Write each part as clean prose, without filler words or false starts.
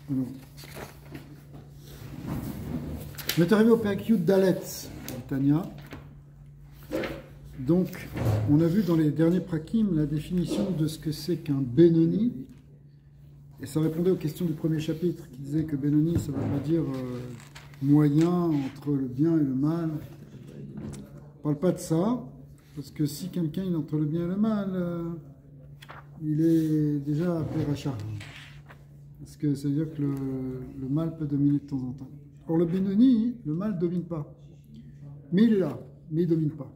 Alors, on est arrivé au Perek Yud Dalet, Tanya. Donc, on a vu dans les derniers prakim la définition de ce que c'est qu'un Benoni. Et ça répondait aux questions du premier chapitre, qui disait que Benoni, ça ne veut pas dire moyen entre le bien et le mal. On ne parle pas de ça, parce que si quelqu'un est entre le bien et le mal, il est déjà appelé rachat. Parce que ça veut dire que le mal peut dominer de temps en temps. Or, le Benoni, le mal ne domine pas. Mais il est là, mais il ne domine pas.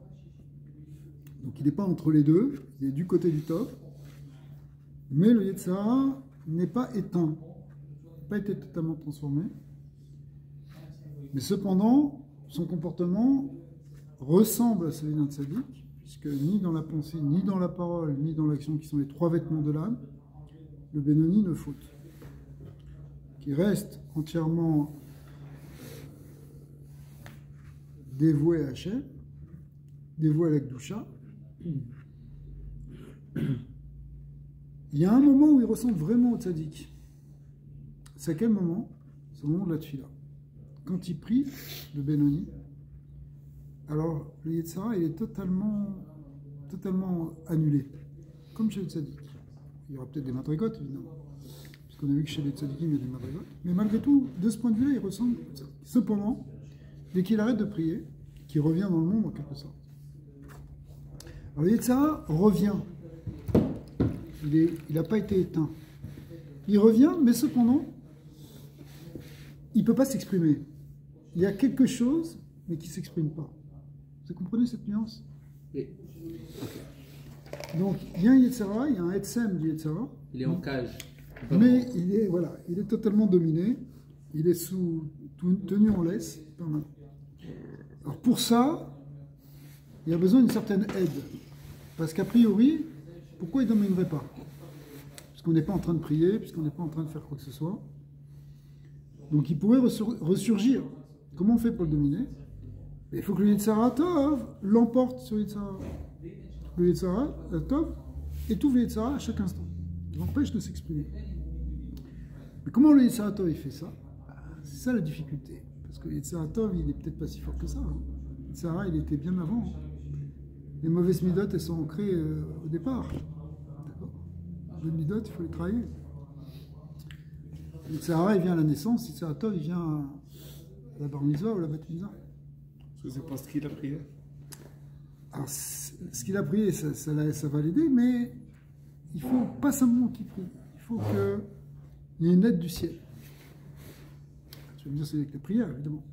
Donc il n'est pas entre les deux, il est du côté du top. Mais le Yetzirah n'est pas éteint, n'a pas été totalement transformé. Mais cependant, son comportement ressemble à celui d'un tzaddik, puisque ni dans la pensée, ni dans la parole, ni dans l'action, qui sont les trois vêtements de l'âme, le Benoni ne faute. Qui reste entièrement dévoué à Hachem, dévoué à la Kedusha. Il y a un moment où il ressemble vraiment au tzaddik. C'est à quel moment? C'est au moment de la tfila. Quand il prie, le Benoni, alors le Yetzirah, il est totalement annulé. Comme chez le tzaddik. Il y aura peut-être des madrigotes, évidemment. Parce qu'on a vu que chez les tzaddikim, il y a des madrigotes. Mais malgré tout, de ce point de vue-là, il ressemble au tzaddik. Cependant, dès qu'il arrête de prier, qu'il revient dans le monde en quelque sorte. Alors le Yetzirah revient. Il n'a pas été éteint. Il revient, mais cependant, il ne peut pas s'exprimer. Il y a quelque chose, mais qui ne s'exprime pas. Vous comprenez cette nuance? Oui. Donc, il y a un Yetzirah, il y a un Etsem du Yetzirah. Il est en cage. Mais il est totalement dominé. Il est tenu en laisse. Alors pour ça, il y a besoin d'une certaine aide. Parce qu'a priori, pourquoi il ne dominerait pas? Puisqu'on n'est pas en train de prier, puisqu'on n'est pas en train de faire quoi que ce soit. Donc il pourrait ressurgir. Comment on fait pour le dominer? Il faut que le Yetzirah Tov l'emporte sur le Yetzirah. Le Yetzirah Tov étouffe le Yetzirah à chaque instant. Il l'empêche de s'exprimer. Mais comment le Yetzirah Tov il fait ça? C'est ça la difficulté. Parce que le Yetzirah Tov, il n'est peut-être pas si fort que ça. Le Yetzirah, il était bien avant. Les mauvaises midotes, elles sont ancrées au départ. Les midotes, il faut les travailler. Le Yetzirah, il vient à la naissance. Le Yetzirah Tov, il vient à la bar mitzvah ou la bat mitzvah. Parce que c'est pas ce qu'il a prié. Alors, ce qu'il a prié, ça va l'aider, mais il ne faut pas simplement qu'il prie. Il faut qu'il y ait une aide du ciel. Tu vas me dire, c'est avec les prières, évidemment.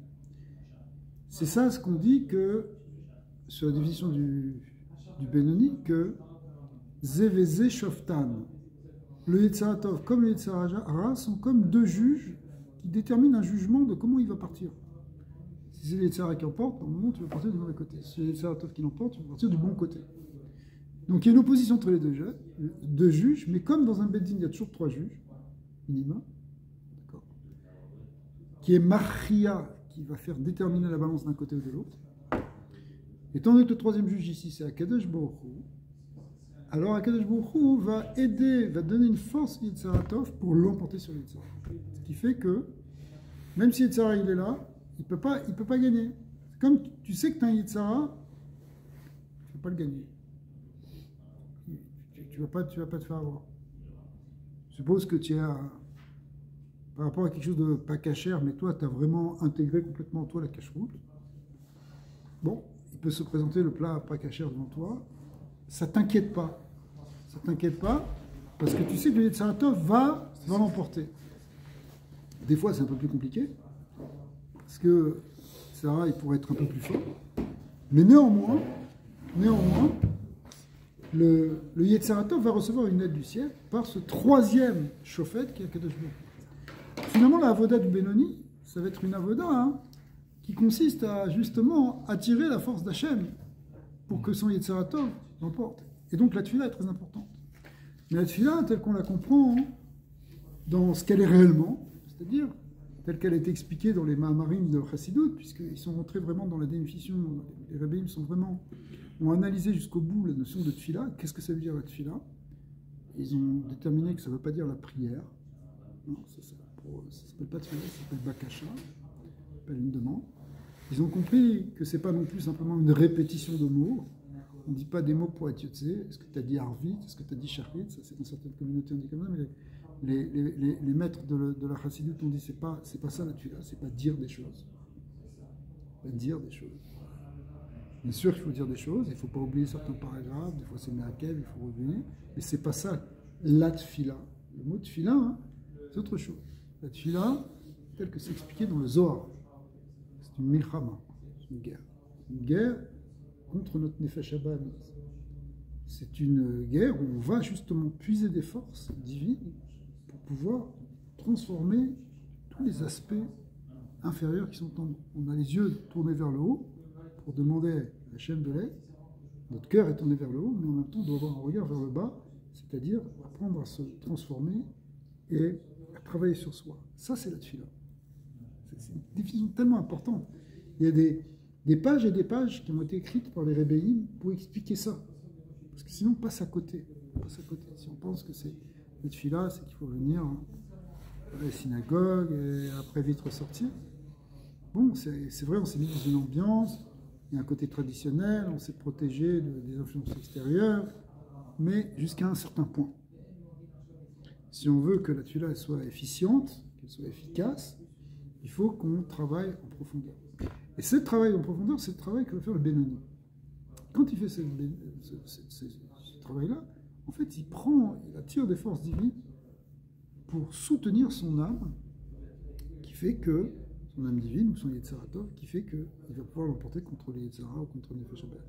C'est ça ce qu'on dit que, sur la définition du Benoni, que Zévézé Shoftan, le Yetzirah Tov comme le Yetzirah Hara sont comme deux juges qui déterminent un jugement de comment il va partir. Si c'est le Yetzirah qui emporte, normalement tu vas partir du mauvais côté. Si c'est le Yetzirah Tov qui l'emporte, tu vas partir du bon côté. Donc il y a une opposition entre les deux juges, mais comme dans un Beddin, il y a toujours trois juges, minimum, d'accord, qui est Machia, qui va faire déterminer la balance d'un côté ou de l'autre. Étant donné que le troisième juge ici, c'est Akadosh Baruch Hu, alors Akadosh Baruch Hu va aider, va donner une force à Yetzirah Tov pour l'emporter sur Yetzirah. Ce qui fait que, même si Yetzirah il est là, il peut pas gagner. Comme tu sais que tu as un Yetzirah, tu ne peux pas le gagner. Tu vas pas te faire avoir. Je suppose que tu as, par rapport à quelque chose de pas cachère, mais toi, tu as vraiment intégré complètement toi la cache-route. Bon, il peut se présenter le plat pas cachère devant toi. Ça t'inquiète pas. Ça t'inquiète pas, parce que tu sais que le Yetzirah Tov va l'emporter. Des fois, c'est un peu plus compliqué, parce que Sarah, il pourrait être un peu plus fort. Mais néanmoins, le Yetzirah Tov va recevoir une aide du ciel par ce troisième chauffette qui est Akadosh Baruch Hu. Finalement, la avoda du Benoni, ça va être une avoda qui consiste à justement attirer la force d'Hachem pour que son Yetzirah Tov l'emporte. Et donc la tefila est très importante. Mais la tefila, telle qu'on la comprend dans ce qu'elle est réellement, c'est-à-dire telle qu'elle a été expliquée dans les Mahamarim de Chassidut, puisqu'ils sont rentrés vraiment dans la définition, les rabbins ont analysé jusqu'au bout la notion de tefila. Qu'est-ce que ça veut dire la tefila? Ils ont déterminé que ça ne veut pas dire la prière, Non, ça s'appelle pas tefila, ça s'appelle bakasha, ça s'appelle une demande. Ils ont compris que c'est pas non plus simplement une répétition de mots. On ne dit pas des mots pour être yotze. Est-ce que tu as dit arvit? Est-ce que tu as dit sharit? Ça, c'est dans certaines communautés, on dit comme ça, mais les maîtres de la chassidoute ont dit c'est pas ça la tefila, c'est pas dire des choses. Pas dire des choses. Bien sûr qu'il faut dire des choses, il ne faut pas oublier certains paragraphes, des fois c'est me'akev, il faut revenir, mais c'est pas ça la tefila. Le mot tefila, hein, c'est autre chose. La tefila, tel que c'est expliqué dans le Zohar, c'est une milchama, c'est une guerre. Une guerre contre notre nefesh habad. C'est une guerre où on va justement puiser des forces divines pour pouvoir transformer tous les aspects inférieurs qui sont en nous. On a les yeux tournés vers le haut pour demander à la chaîne de l'aide. Notre cœur est tourné vers le haut, mais en même temps on doit avoir un regard vers le bas, c'est-à-dire apprendre à se transformer et à travailler sur soi. Ça, c'est la tefila. C'est une définition tellement importante. Il y a des pages et des pages qui ont été écrites par les rébéim pour expliquer ça. Parce que sinon, on passe à côté. On passe à côté. Si on pense que c'est la tefila, c'est qu'il faut venir à la synagogue et après vite ressortir. Bon, c'est vrai, on s'est mis dans une ambiance, il y a un côté traditionnel, on s'est protégé des influences extérieures, mais jusqu'à un certain point. Si on veut que la tefila soit efficiente, qu'elle soit efficace, il faut qu'on travaille en profondeur. Et ce travail en profondeur, c'est le travail que va faire le Benoni. Quand il fait ce travail-là, en fait, il attire des forces divines pour soutenir son âme, qui fait que, son âme divine, ou son Yetzaratov, qui fait qu'il va pouvoir l'emporter contre les Yetzara ou contre les Nefesh Habad.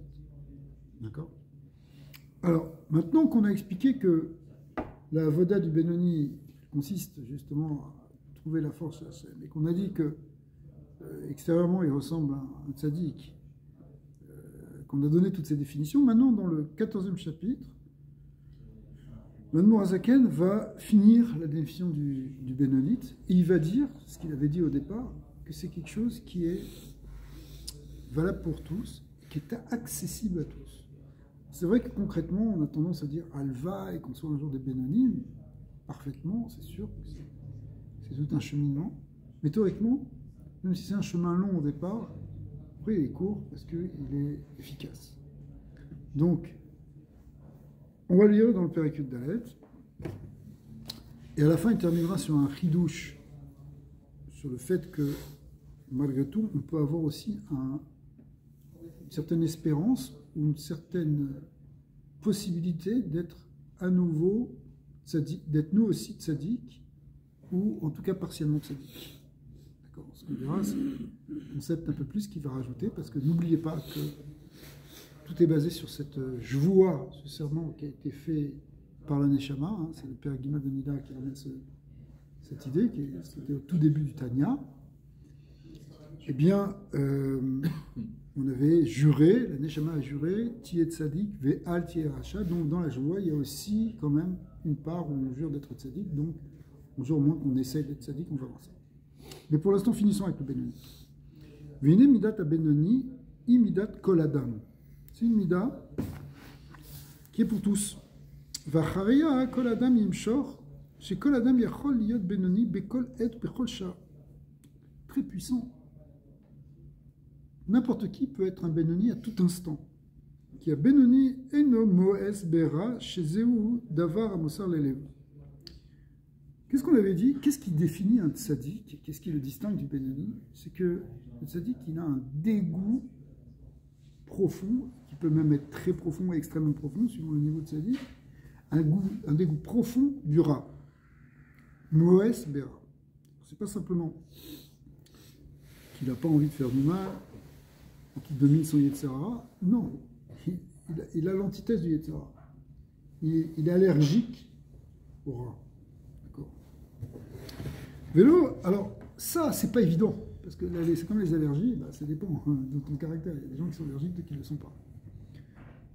D'accord? Alors, maintenant qu'on a expliqué que la voda du Benoni consiste justement à trouver la force, et qu'on a dit que extérieurement il ressemble à un tzaddik, qu'on a donné toutes ces définitions, maintenant dans le 14e chapitre, L'Admour HaZaken va finir la définition du Bénonite, et il va dire, ce qu'il avait dit au départ, que c'est quelque chose qui est valable pour tous, qui est accessible à tous. C'est vrai que concrètement, on a tendance à dire Alva et qu'on soit un jour des Bénonimes, parfaitement, c'est sûr, c'est tout un cheminement. Mais théoriquement, même si c'est un chemin long au départ, après il est court parce qu'il est efficace. Donc, on va le lire dans le Péricute d'Alet, et à la fin il terminera sur un chidouche, sur le fait que malgré tout, on peut avoir aussi une certaine espérance ou une certaine possibilité d'être à nouveau tzaddik, d'être nous aussi tzaddik, ou en tout cas partiellement tzaddik. D'accord. Ce qu'on verra, c'est un concept un peu plus qu'il va rajouter, parce que n'oubliez pas que tout est basé sur cette joie, ce serment qui a été fait par la Neshama, hein, c'est le père Guimel de Nida qui ramène cette idée, c'était au tout début du Tanya. Eh bien, on avait juré, la Neshama a juré, Tiye Tzadik, Ve'al Tiye Racha, donc dans la joie, il y a aussi quand même une part où on jure d'être Tzadik, donc on jure au moins qu'on essaye d'être Tzadik, on va voir ça. Mais pour l'instant, finissons avec le Benoni. Vine Midat a Benoni, Imidat Kol Adam. C'est une Mida qui est pour tous. Vachareya Kol Adam Yimshor, chez Kol Adam Yachol Liyot Benoni, Bekol Et Bechol Shah. Très puissant. N'importe qui peut être un Benoni à tout instant. Qui a Benoni Eno Moes Bera chez Zéou Davar Amosar l'élève. Qu'est-ce qu'on avait dit? Qu'est-ce qui définit un tzaddik? Qu'est-ce qui le distingue du Benoni? C'est que le tzaddik, il a un dégoût profond, qui peut même être très profond et extrêmement profond, suivant le niveau de tzaddik, un dégoût profond du Ra. Moes Bera. C'est pas simplement qu'il n'a pas envie de faire du mal, qui domine son Yetzara, non, il a l'antithèse du Yetzara. Il est allergique au Ra. D'accord. Vélo, alors ça, c'est pas évident, parce que c'est comme les allergies, bah, ça dépend de ton caractère. Il y a des gens qui sont allergiques, d'autres qui ne le sont pas.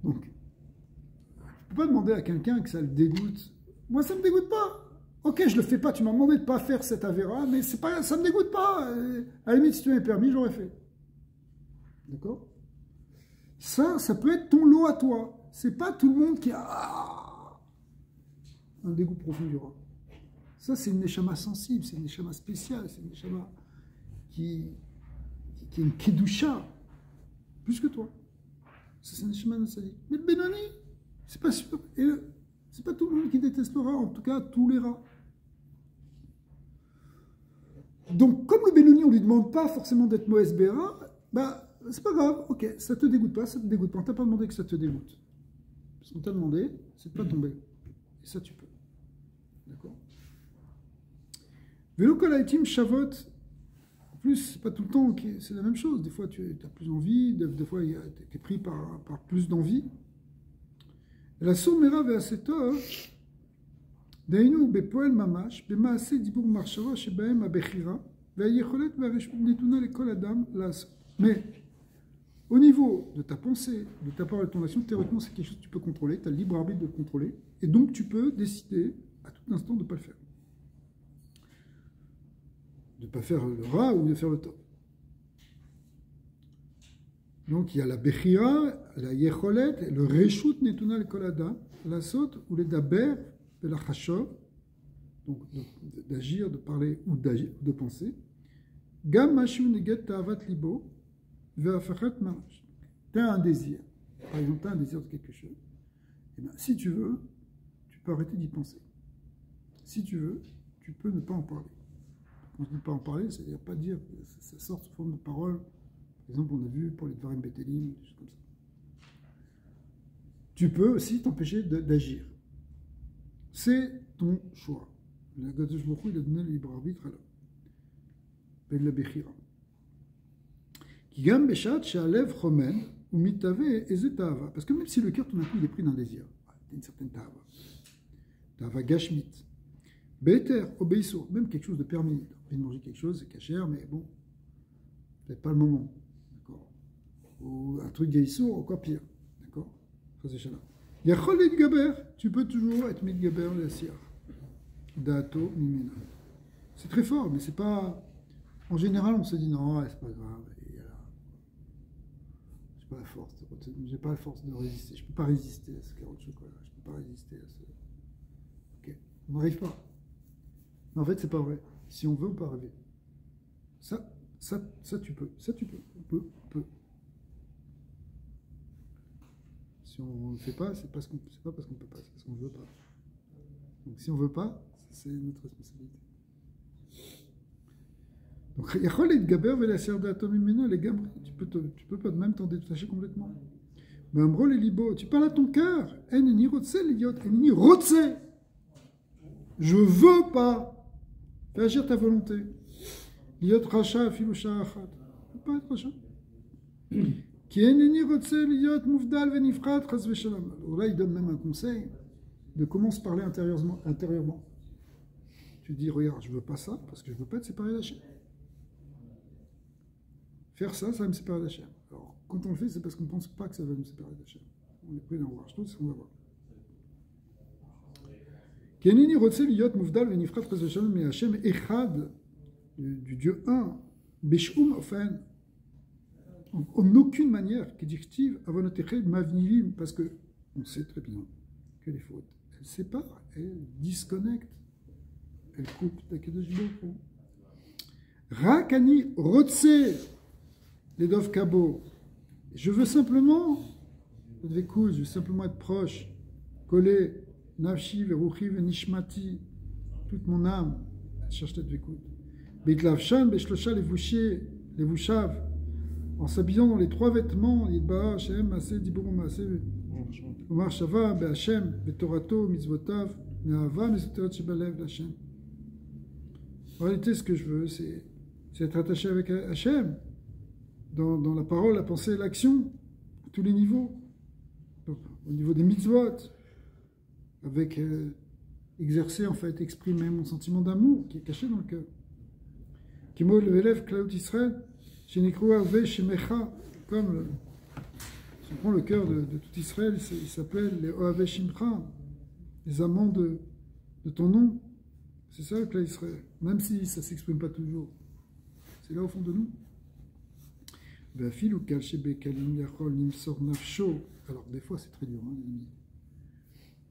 Donc, tu ne peux pas demander à quelqu'un que ça le dégoûte. Moi, ça ne me dégoûte pas. Ok, je le fais pas, tu m'as demandé de ne pas faire cette avéra, mais c'est pas, ça ne me dégoûte pas. À la limite, si tu m'avais permis, je l'aurais fait. D'accord? Ça peut être ton lot à toi. C'est pas tout le monde qui a un dégoût profond du Ra. Ça, c'est une neshama sensible, c'est une neshama spéciale, c'est une neshama qui est une kedusha, plus que toi. Ça, c'est une neshama de sadique. Mais le Benoni, c'est pas sûr. Et c'est pas tout le monde qui déteste le rat, en tout cas, tous les rats. Donc, comme le Benoni, on ne lui demande pas forcément d'être Moès Béra, bah, c'est pas grave, ok, ça te dégoûte pas, ça te dégoûte pas. On t'a pas demandé que ça te dégoûte. Ce qu'on t'a demandé, c'est de pas tomber. Et ça, tu peux. D'accord. Vélo kolaitim shavot. En plus, c'est pas tout le temps, c'est la même chose. Des fois, tu as plus envie, des fois, tu es pris par plus d'envie. La sourmera ve'asetov, דהיינו בפועל ממש, במעשה דיבור מחשבה שבהם הבחירה והיכולת והרשות נתונה לכל אדם לעשות. Mais au niveau de ta pensée, de ta parole et de ton action, théoriquement c'est quelque chose que tu peux contrôler, tu as le libre arbitre de le contrôler, et donc tu peux décider à tout instant de ne pas le faire. De ne pas faire le rat ou de faire le top. Donc il y a la bechira, la yecholet, le reshut netuna lekol adam, la saute ou le daber, de la chashov, donc d'agir, de parler ou de penser. Gam mashu neget ta'avat libo, ve'afachat mamash. Tu as un désir, par exemple, tu as un désir de quelque chose. Et bien, si tu veux, tu peux arrêter d'y penser. Si tu veux, tu peux ne pas en parler. Quand je dis pas en parler, c'est-à-dire pas dire que ça sort sous forme de parole. Par exemple, on a vu pour les Dvarim Betelim, des choses comme ça. Tu peux aussi t'empêcher d'agir. C'est ton choix. Le Kadosh Baruch Hu, il a donné le libre arbitre à l'homme. Ben la bechira. Ki gam beshat she'alev chomen ou mitave eze ta'ava. Parce que même si le cœur tout d'un coup il est pris d'un désir, une certaine ta'ava. Ta'ava gashmit. Beter obéissor, même quelque chose de permis. Tu as envie de manger quelque chose, c'est cachère, mais bon, peut-être pas le moment. D'accord. Ou un truc gaïssour, encore pire. D'accord. Yachol Gaber, tu peux toujours être Midgaber le Sir. Dato Mimena. C'est très fort, mais c'est pas. En général, on se dit non, c'est pas grave. J'ai pas la force. J'ai pas la force de résister. Je peux pas résister à ce carreau de chocolat. Je peux pas résister à ce. Ok. On n'arrive pas. Mais en fait, c'est pas vrai. Si on veut, on peut arriver. Ça, tu peux. Ça, tu peux. On peut. Si on ne le fait pas, c'est pas parce qu'on ne peut pas, c'est parce qu'on ne veut pas. Donc si on ne veut pas, c'est notre responsabilité. Donc, tu peux pas même t'en détacher complètement. Mais les libo, tu parles à ton cœur. Je veux pas. Fais agir ta volonté. Liot racha filoucha achat. Tu peux pas être racha. Là, il donne même un conseil de comment se parler intérieurement. Tu dis, regarde, je ne veux pas ça, parce que je ne veux pas être séparé d'Hachem. Faire ça, ça va me séparer d'Hachem. Alors, quand on le fait, c'est parce qu'on ne pense pas que ça va nous séparer d'Hachem. On est prêt d'en voir. Je trouve ce qu'on va voir. Du Dieu un, Beshum Ofen. En aucune manière, qui dictive parce que on sait très bien que les fautes, elles séparent, elles disconnectent, elles coupent d'Akadosh Baruch Hu. Rakani rotse les dov kabo. Je veux simplement, je veux simplement être proche, coller nafshi veruchi venishmati, toute mon âme, cherche cette vécoute. Beitlavshan beshlosha les vushav. En s'habillant dans les trois vêtements, Yidba, Hashem, Maseh, Dibur, Maseh, Omar Shava, Hashem, Betorato, Mitzvotav, Me'ava, Mesoteret, Shebalev, Hashem. En réalité, ce que je veux, c'est être attaché avec Hashem, dans la parole, la pensée et l'action, à tous les niveaux. Donc, au niveau des mitzvot, avec exercer, en fait, exprimer mon sentiment d'amour qui est caché dans le cœur. Kimo, le élève, Klaut Israël, comme si on prend le cœur de tout Israël, il s'appelle les Ohavei Shimcha, les amants de ton nom. C'est ça le Klal Israël, même si ça ne s'exprime pas toujours. C'est là au fond de nous. Alors des fois c'est très dur, hein,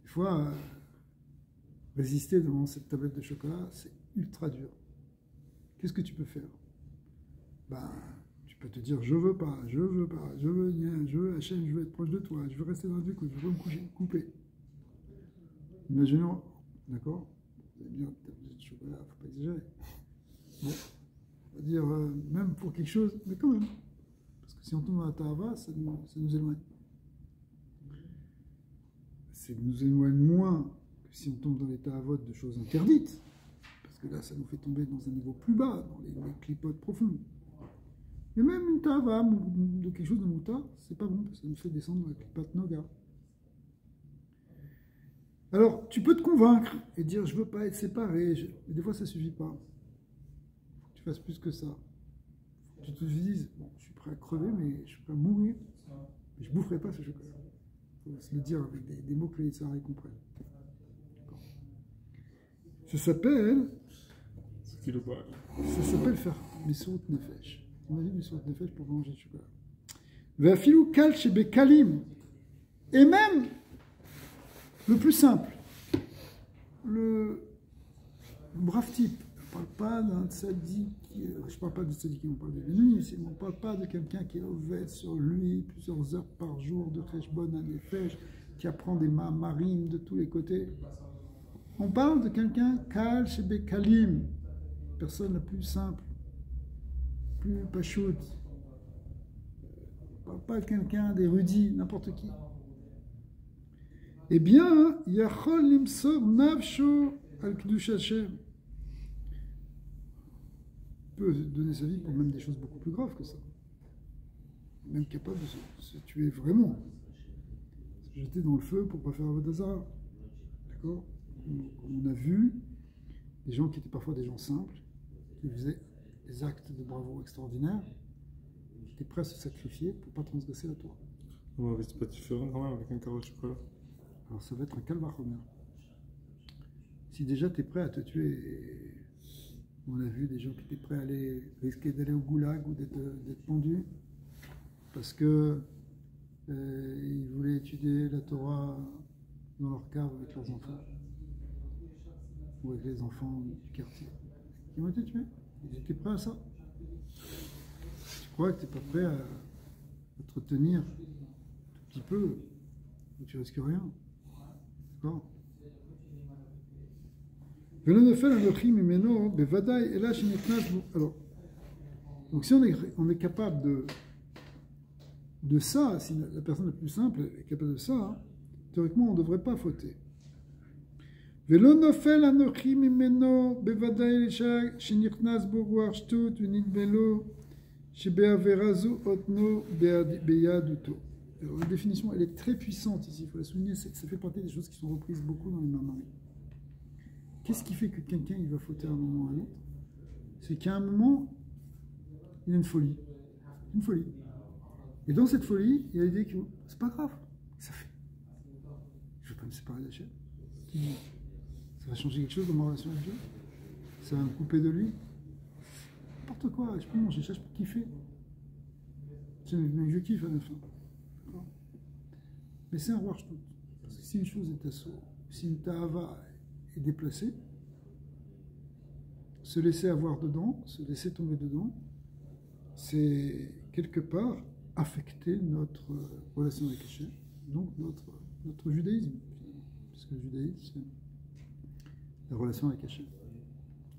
des fois résister devant cette tablette de chocolat, c'est ultra dur. Qu'est-ce que tu peux faire? Ben, tu peux te dire, je veux pas, je veux pas, je veux Hachem, je veux être proche de toi, je veux rester dans le écoute, je veux me couper. Imaginons, d'accord? Vous allez me dire, tablette de chocolat, faut pas exagérer. Bon, on va dire, même pour quelque chose, mais quand même. Parce que si on tombe dans la ta'ava, ça nous éloigne. Ça nous éloigne moins que si on tombe dans les ta'avot de choses interdites. Parce que là, ça nous fait tomber dans un niveau plus bas, dans les clipotes profondes. Mais même une ta'ava de quelque chose de mouta, c'est pas bon, parce que ça nous fait descendre dans la clipote noga. Alors, tu peux te convaincre et dire, je veux pas être séparé, mais des fois, ça suffit pas. Faut que tu fasses plus que ça. Faut que tu te dises, bon, je suis prêt à crever, mais je suis prêt à mourir, mais je boufferai pas ce chocolat. Il faut se le dire avec des mots que les Sahara comprennent. Ça s'appelle faire Mesout Nefesh. On a dit Mesout Nefesh pour manger du chocolat. Vafilou kal shebe kalim. Et même le plus simple, le brave type. On ne parle pas d'un tzaddik, je ne parle pas de tzaddik, on parle de Bénouni, on ne parle pas de quelqu'un qui est ouvert sur lui plusieurs heures par jour de Cheshbon à Nefesh, qui apprend des marines de tous les côtés. On parle de quelqu'un, Kal Shebe Kalim, personne la plus simple, plus pachout. On ne parle pas de quelqu'un d'érudit, n'importe qui. Eh bien, Yachol Limsor Navsho al Kdush Hashem peut donner sa vie pour même des choses beaucoup plus graves que ça. Même capable de se tuer vraiment. Se jeter dans le feu pour ne pas faire Avodah Zarah. D'accord? On a vu des gens qui étaient parfois des gens simples, qui faisaient des actes de bravoure extraordinaires, qui étaient prêts à se sacrifier pour ne pas transgresser la Torah. Ouais, mais c'est pas différent quand même avec un carreau de chocolat. Alors ça va être un calvachomer. Si déjà tu es prêt à te tuer, on a vu des gens qui étaient prêts à risquer d'aller au goulag ou d'être pendus, parce que ils voulaient étudier la Torah dans leur cave avec leurs enfants. Ou avec les enfants du quartier. Ils ont été tués. Ils étaient prêts à ça. Tu crois que tu n'es pas prêt à te retenir un tout petit peu, où tu risques rien. D'accord? Alors, donc si on est capable de ça, si la personne la plus simple est capable de ça, hein, théoriquement on ne devrait pas fauter. ולא נופל אנוכי ממנו בוודאי שנכנס בו רוח שטות ונתבלו שבעבירה זו אותנו ביהדותו. La définition, elle est très puissante ici, il faut la souligner, ça fait partie des choses qui sont reprises beaucoup dans les marmaris. Qu'est-ce qui fait que quelqu'un il va fauter à un moment ou à l'autre? C'est qu'à un moment, il a une folie. Une folie. Et dans cette folie, il y a l'idée que c'est pas grave, ça fait. Je ne veux pas me séparer d'Hachem. Ça va changer quelque chose dans ma relation avec Dieu? Ça va me couper de lui? N'importe quoi, je peux manger ça, je peux kiffer. Je kiffe à la fin. Mais c'est un roi tout. Parce que si une chose est assaut, si une ta'ava est déplacée, se laisser avoir dedans, se laisser tomber dedans, c'est quelque part affecter notre relation avec Hachem, donc notre judaïsme. Parce que le judaïsme, c'est la relation avec Hachem,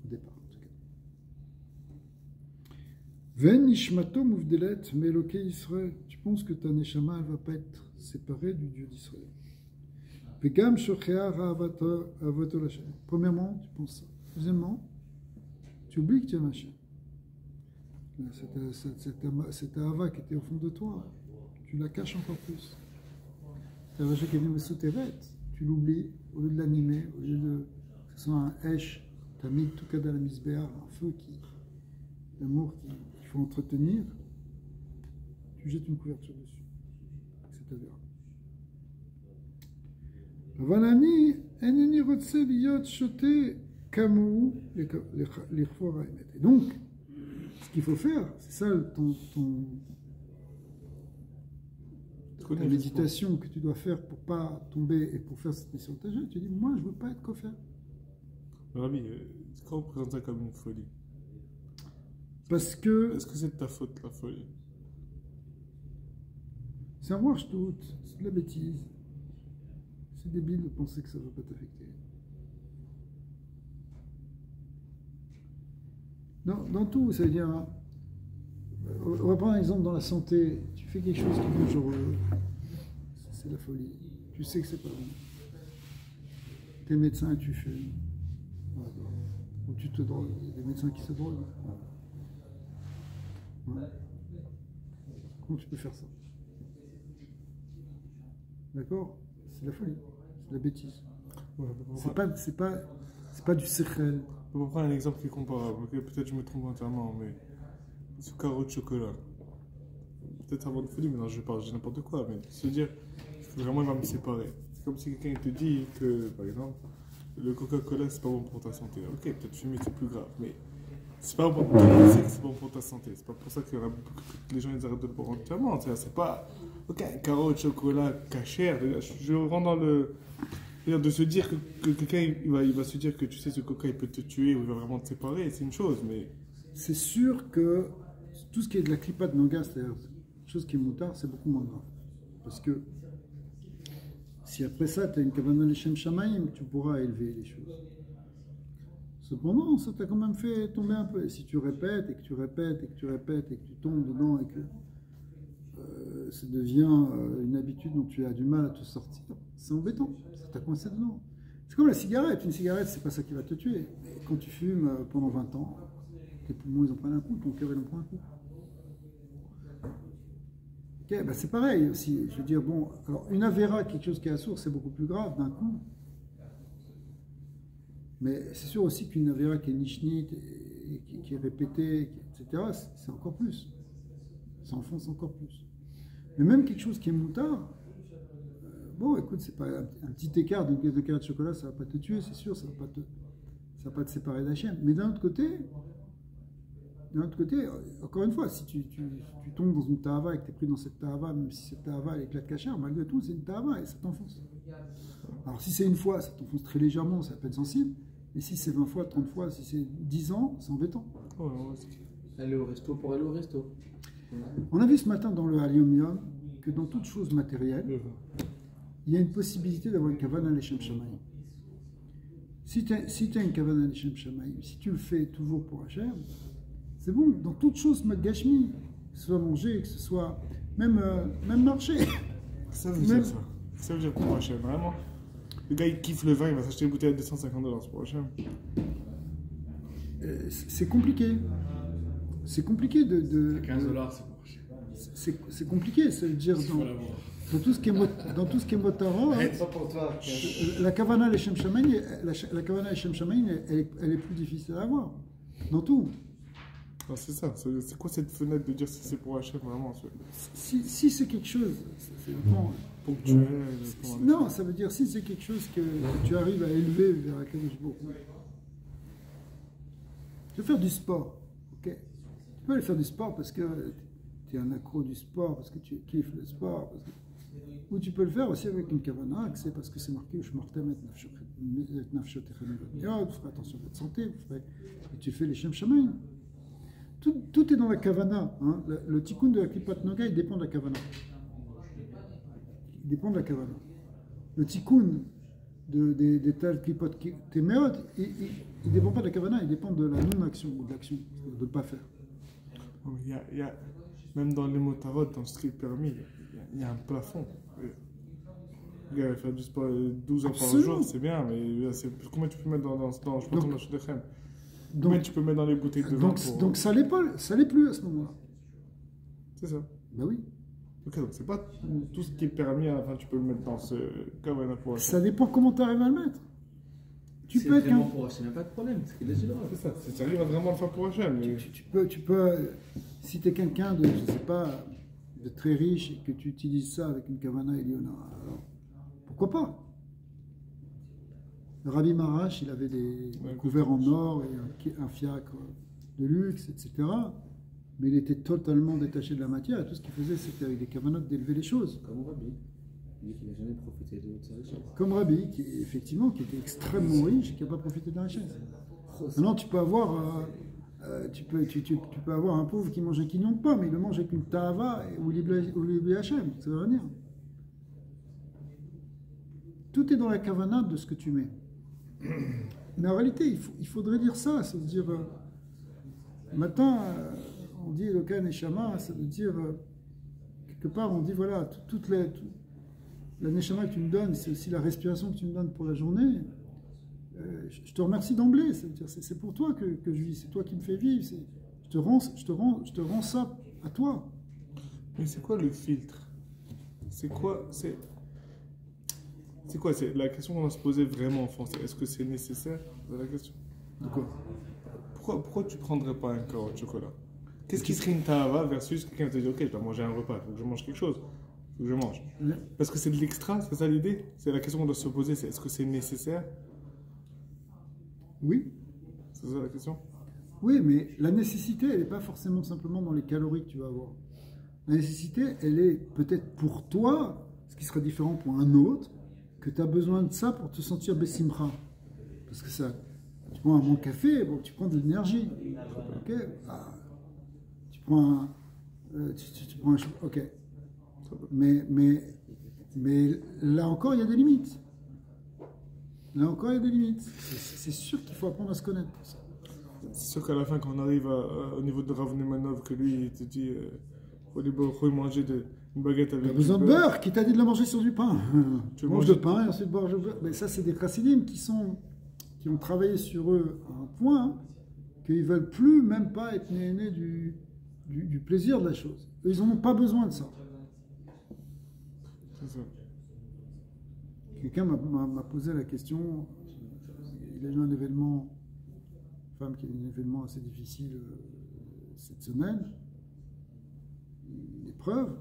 au départ en tout cas. Ven nishmato muvdelet meloke Israël. Tu penses que ta neshama ne va pas être séparée du Dieu d'Israël. Vegam shochea ra'avato l'Hachem. Premièrement, tu penses ça. Deuxièmement, tu oublies que tu aimes Hachem. Cette ahava qui était au fond de toi, tu la caches encore plus. Cette ahava qui est venue sous tes vêtements, tu l'oublies, au lieu de l'animer, au lieu de que ce soit un esh, tu as mis tout cas dans la misbéa, un feu l'amour qu'il faut entretenir, tu jettes une couverture dessus. C'est ta verre. Avalani, eneni rotse liyot shote kamou l'irfor ha'emet. Et donc, ce qu'il faut faire, c'est ça la méditation que tu dois faire pour ne pas tomber et pour faire cette mission de ta vie. Tu dis, moi, je ne veux pas être coffert. Rabbi, quand on présente ça comme une folie, Parce que est-ce que c'est de ta faute la folie? c'est un rush tout, c'est de la bêtise. C'est débile de penser que ça ne va pas t'affecter. Dans tout, ça veut dire, hein, on va prendre un exemple dans la santé. Tu fais quelque chose qui est dangereux, c'est de la folie. Tu sais que c'est pas bon. T'es médecin et tu fumes. Voilà. Ou tu te drogues. Il y a des médecins qui se droguent. Ouais. Comment tu peux faire ça? D'accord? C'est de la folie. C'est de la bêtise. Ouais, C'est pas du sechel. on va prendre un exemple qui est comparable. Ok, peut-être je me trompe entièrement, mais sucre de chocolat. Peut-être avant de folie, mais non, je parle, j'ai n'importe quoi. Mais se dire, vraiment, il va me séparer. C'est comme si quelqu'un te dit que, par exemple, le Coca-Cola, c'est pas bon pour ta santé. Ok, peut-être fumer, c'est plus grave, mais c'est pas bon pour ta santé, c'est bon pour ta santé. C'est pas pour ça que les gens ils arrêtent de le boire entièrement. C'est pas, ok, un carreau de chocolat cachère. Je rentre dans le. C'est-à-dire de se dire que quelqu'un il va se dire que tu sais ce coca il peut te tuer ou il va vraiment te séparer, c'est une chose, mais C'est sûr que tout ce qui est de la clipa de Noga, c'est-à-dire chose qui est moutard, c'est beaucoup moins grave. Parce que si après ça, tu as une Kavanah Leshem Shamaim, tu pourras élever les choses. Cependant, ça t'a quand même fait tomber un peu. Et si tu répètes, et que tu répètes, et que tu répètes, et que tu tombes dedans, et que ça devient une habitude dont tu as du mal à te sortir, c'est embêtant. Ça t'a coincé dedans. C'est comme la cigarette. Une cigarette, c'est pas ça qui va te tuer. Mais quand tu fumes pendant 20 ans, tes poumons, ils en prennent un coup, ton cœur, il en prend un coup. Ok, bah c'est pareil aussi. Je veux dire, bon, alors une avéra, quelque chose qui est à source, c'est beaucoup plus grave d'un coup. Mais c'est sûr aussi qu'une avéra qui est nishnit, et qui est répétée, etc., c'est encore plus. Ça enfonce encore plus. Mais même quelque chose qui est moutard, bon, écoute, c'est pas un petit écart d'une pièce de carré de chocolat, ça va pas te tuer, c'est sûr, ça va pas te séparer d'Hachem. Mais d'un autre côté, encore une fois, si tu tombes dans une tahava et que tu es pris dans cette tahava, même si cette tahava elle éclate cachère, malgré tout, c'est une tahava et ça t'enfonce. Alors si c'est une fois, ça t'enfonce très légèrement, ça peut être sensible. Mais si c'est 20 fois, 30 fois, si c'est 10 ans, c'est embêtant. Aller au resto pour aller au resto. On a vu ce matin dans le Haliom Yom que dans toute chose matérielle, il y a une possibilité d'avoir une kavana Leshem Shamayim. Si tu as une kavana Leshem Shamayim, si tu le fais toujours pour Hachem, c'est bon. Dans toute chose gashmi, que ce soit manger, que ce soit même marcher. ça veut dire ça. Ça veut dire pour Hachem, vraiment. Le gars il kiffe le vin, il va s'acheter une bouteille à $250 pour Hachem. C'est compliqué. C'est compliqué de 15 $, c'est pour c'est compliqué, ça veut dire dans tout ce qui est motara, pas pour toi. la kavana Leshem Shamayim, la kavana Leshem Shamayim, elle est plus difficile à avoir. Dans tout. Non, c'est ça. C'est quoi cette fenêtre de dire si c'est pour Hachem, vraiment? Si c'est quelque chose, c'est bon, Ponctuel. non, ça veut dire si c'est quelque chose que tu arrives à élever vers la Kadosh Baruch Hu. Tu veux faire du sport, ok? Tu peux aller faire du sport parce que tu es un accro du sport, parce que tu kiffes le sport, ou tu peux le faire aussi avec une kavana, c'est parce que c'est marqué je mortem et nafshot tu feras attention à votre santé, et tu fais les shem shamayim. Tout est dans la kavana. Hein. Le tikkun de la klipat noga, il dépend de la kavana. Il dépend de la kavana. Le tikkun des tels klipot temeot, il ne dépend pas de la kavana, il dépend de la non-action ou de l'action, de ne pas faire. Il y a, même dans les motarot, dans ce qui est permis, il y a un plafond. Le gars va faire du sport 12 heures par jour, c'est bien, mais combien tu peux mettre dans je pense dans le Shudechem? Combien tu peux mettre dans les bouteilles de vin donc ça l'est plus à ce moment-là. C'est ça. Ben oui. Ok, donc c'est pas tout ce qui est permis, enfin tu peux le mettre dans ce kavana pour Hachem. Ça dépend comment tu arrives à le mettre. Tu peux être vraiment pour Hachem, il n'y a pas de problème. C'est ça, tu arrives à vraiment le faire pour Hachem. Tu peux, si tu es quelqu'un de, je sais pas, de très riche et que tu utilises ça avec une kavana Eliona, alors pourquoi pas? Le Rabbi Marash, il avait des couverts en or et un fiacre de luxe, etc. Mais il était totalement détaché de la matière et tout ce qu'il faisait, c'était avec des kavanotes d'élever les choses. Comme au Rabbi. Il dit qu'il n'a jamais profité de sa richesse. Comme Rabbi, effectivement, qui était extrêmement riche et qui n'a pas profité de la richesse. Maintenant, tu peux avoir, tu peux avoir un pauvre qui mange un quignon de pomme, mais il le mange avec une tahava ou l'ibli Hachem, ça veut rien dire. Tout est dans la kavana de ce que tu mets. Mais en réalité, il faudrait dire ça, c'est de dire, matin, on dit Eloka Neshama, ça veut dire, quelque part, on dit, voilà, la Neshama que tu me donnes, c'est aussi la respiration que tu me donnes pour la journée. Je te remercie d'emblée, c'est pour toi que je vis, c'est toi qui me fais vivre, je te rends ça à toi. Mais c'est quoi le filtre? C'est quoi c'est la question qu'on va se poser vraiment en français. Est-ce que c'est nécessaire? C'est la question. De quoi? Pourquoi tu prendrais pas un carreau de chocolat? Qu'est-ce qui serait une tahava versus quelqu'un te dit ok, je dois manger un repas, il faut que je mange quelque chose, il faut que je mange. Parce que c'est de l'extra, c'est ça l'idée? C'est la question qu'on doit se poser, c'est est-ce que c'est nécessaire? Oui. C'est ça la question? Oui, mais la nécessité, elle n'est pas forcément simplement dans les calories que tu vas avoir. La nécessité, elle est peut-être pour toi, ce qui sera différent pour un autre, que tu as besoin de ça pour te sentir bessimcha. Parce que ça, tu prends un bon café, bon, tu prends de l'énergie. Ok, tu prends un... ok. Mais là encore, il y a des limites. Là encore, il y a des limites. C'est sûr qu'il faut apprendre à se connaître pour ça. C'est sûr qu'à la fin, quand on arrive au niveau de Rav Nemanov, que lui, il te dit faut manger une baguette avec. Tu as besoin de beurre, qui t'a dit de la manger sur du pain. Tu manges de pain et ensuite boire du beurre. Mais ça, c'est des chassidim qui ont travaillé sur eux à un point qu'ils ne veulent plus, même pas être nés du plaisir de la chose. Eux, ils n'en ont pas besoin de ça. C'est ça. Quelqu'un m'a posé la question, il a eu un événement, une femme qui a eu un événement assez difficile cette semaine, une épreuve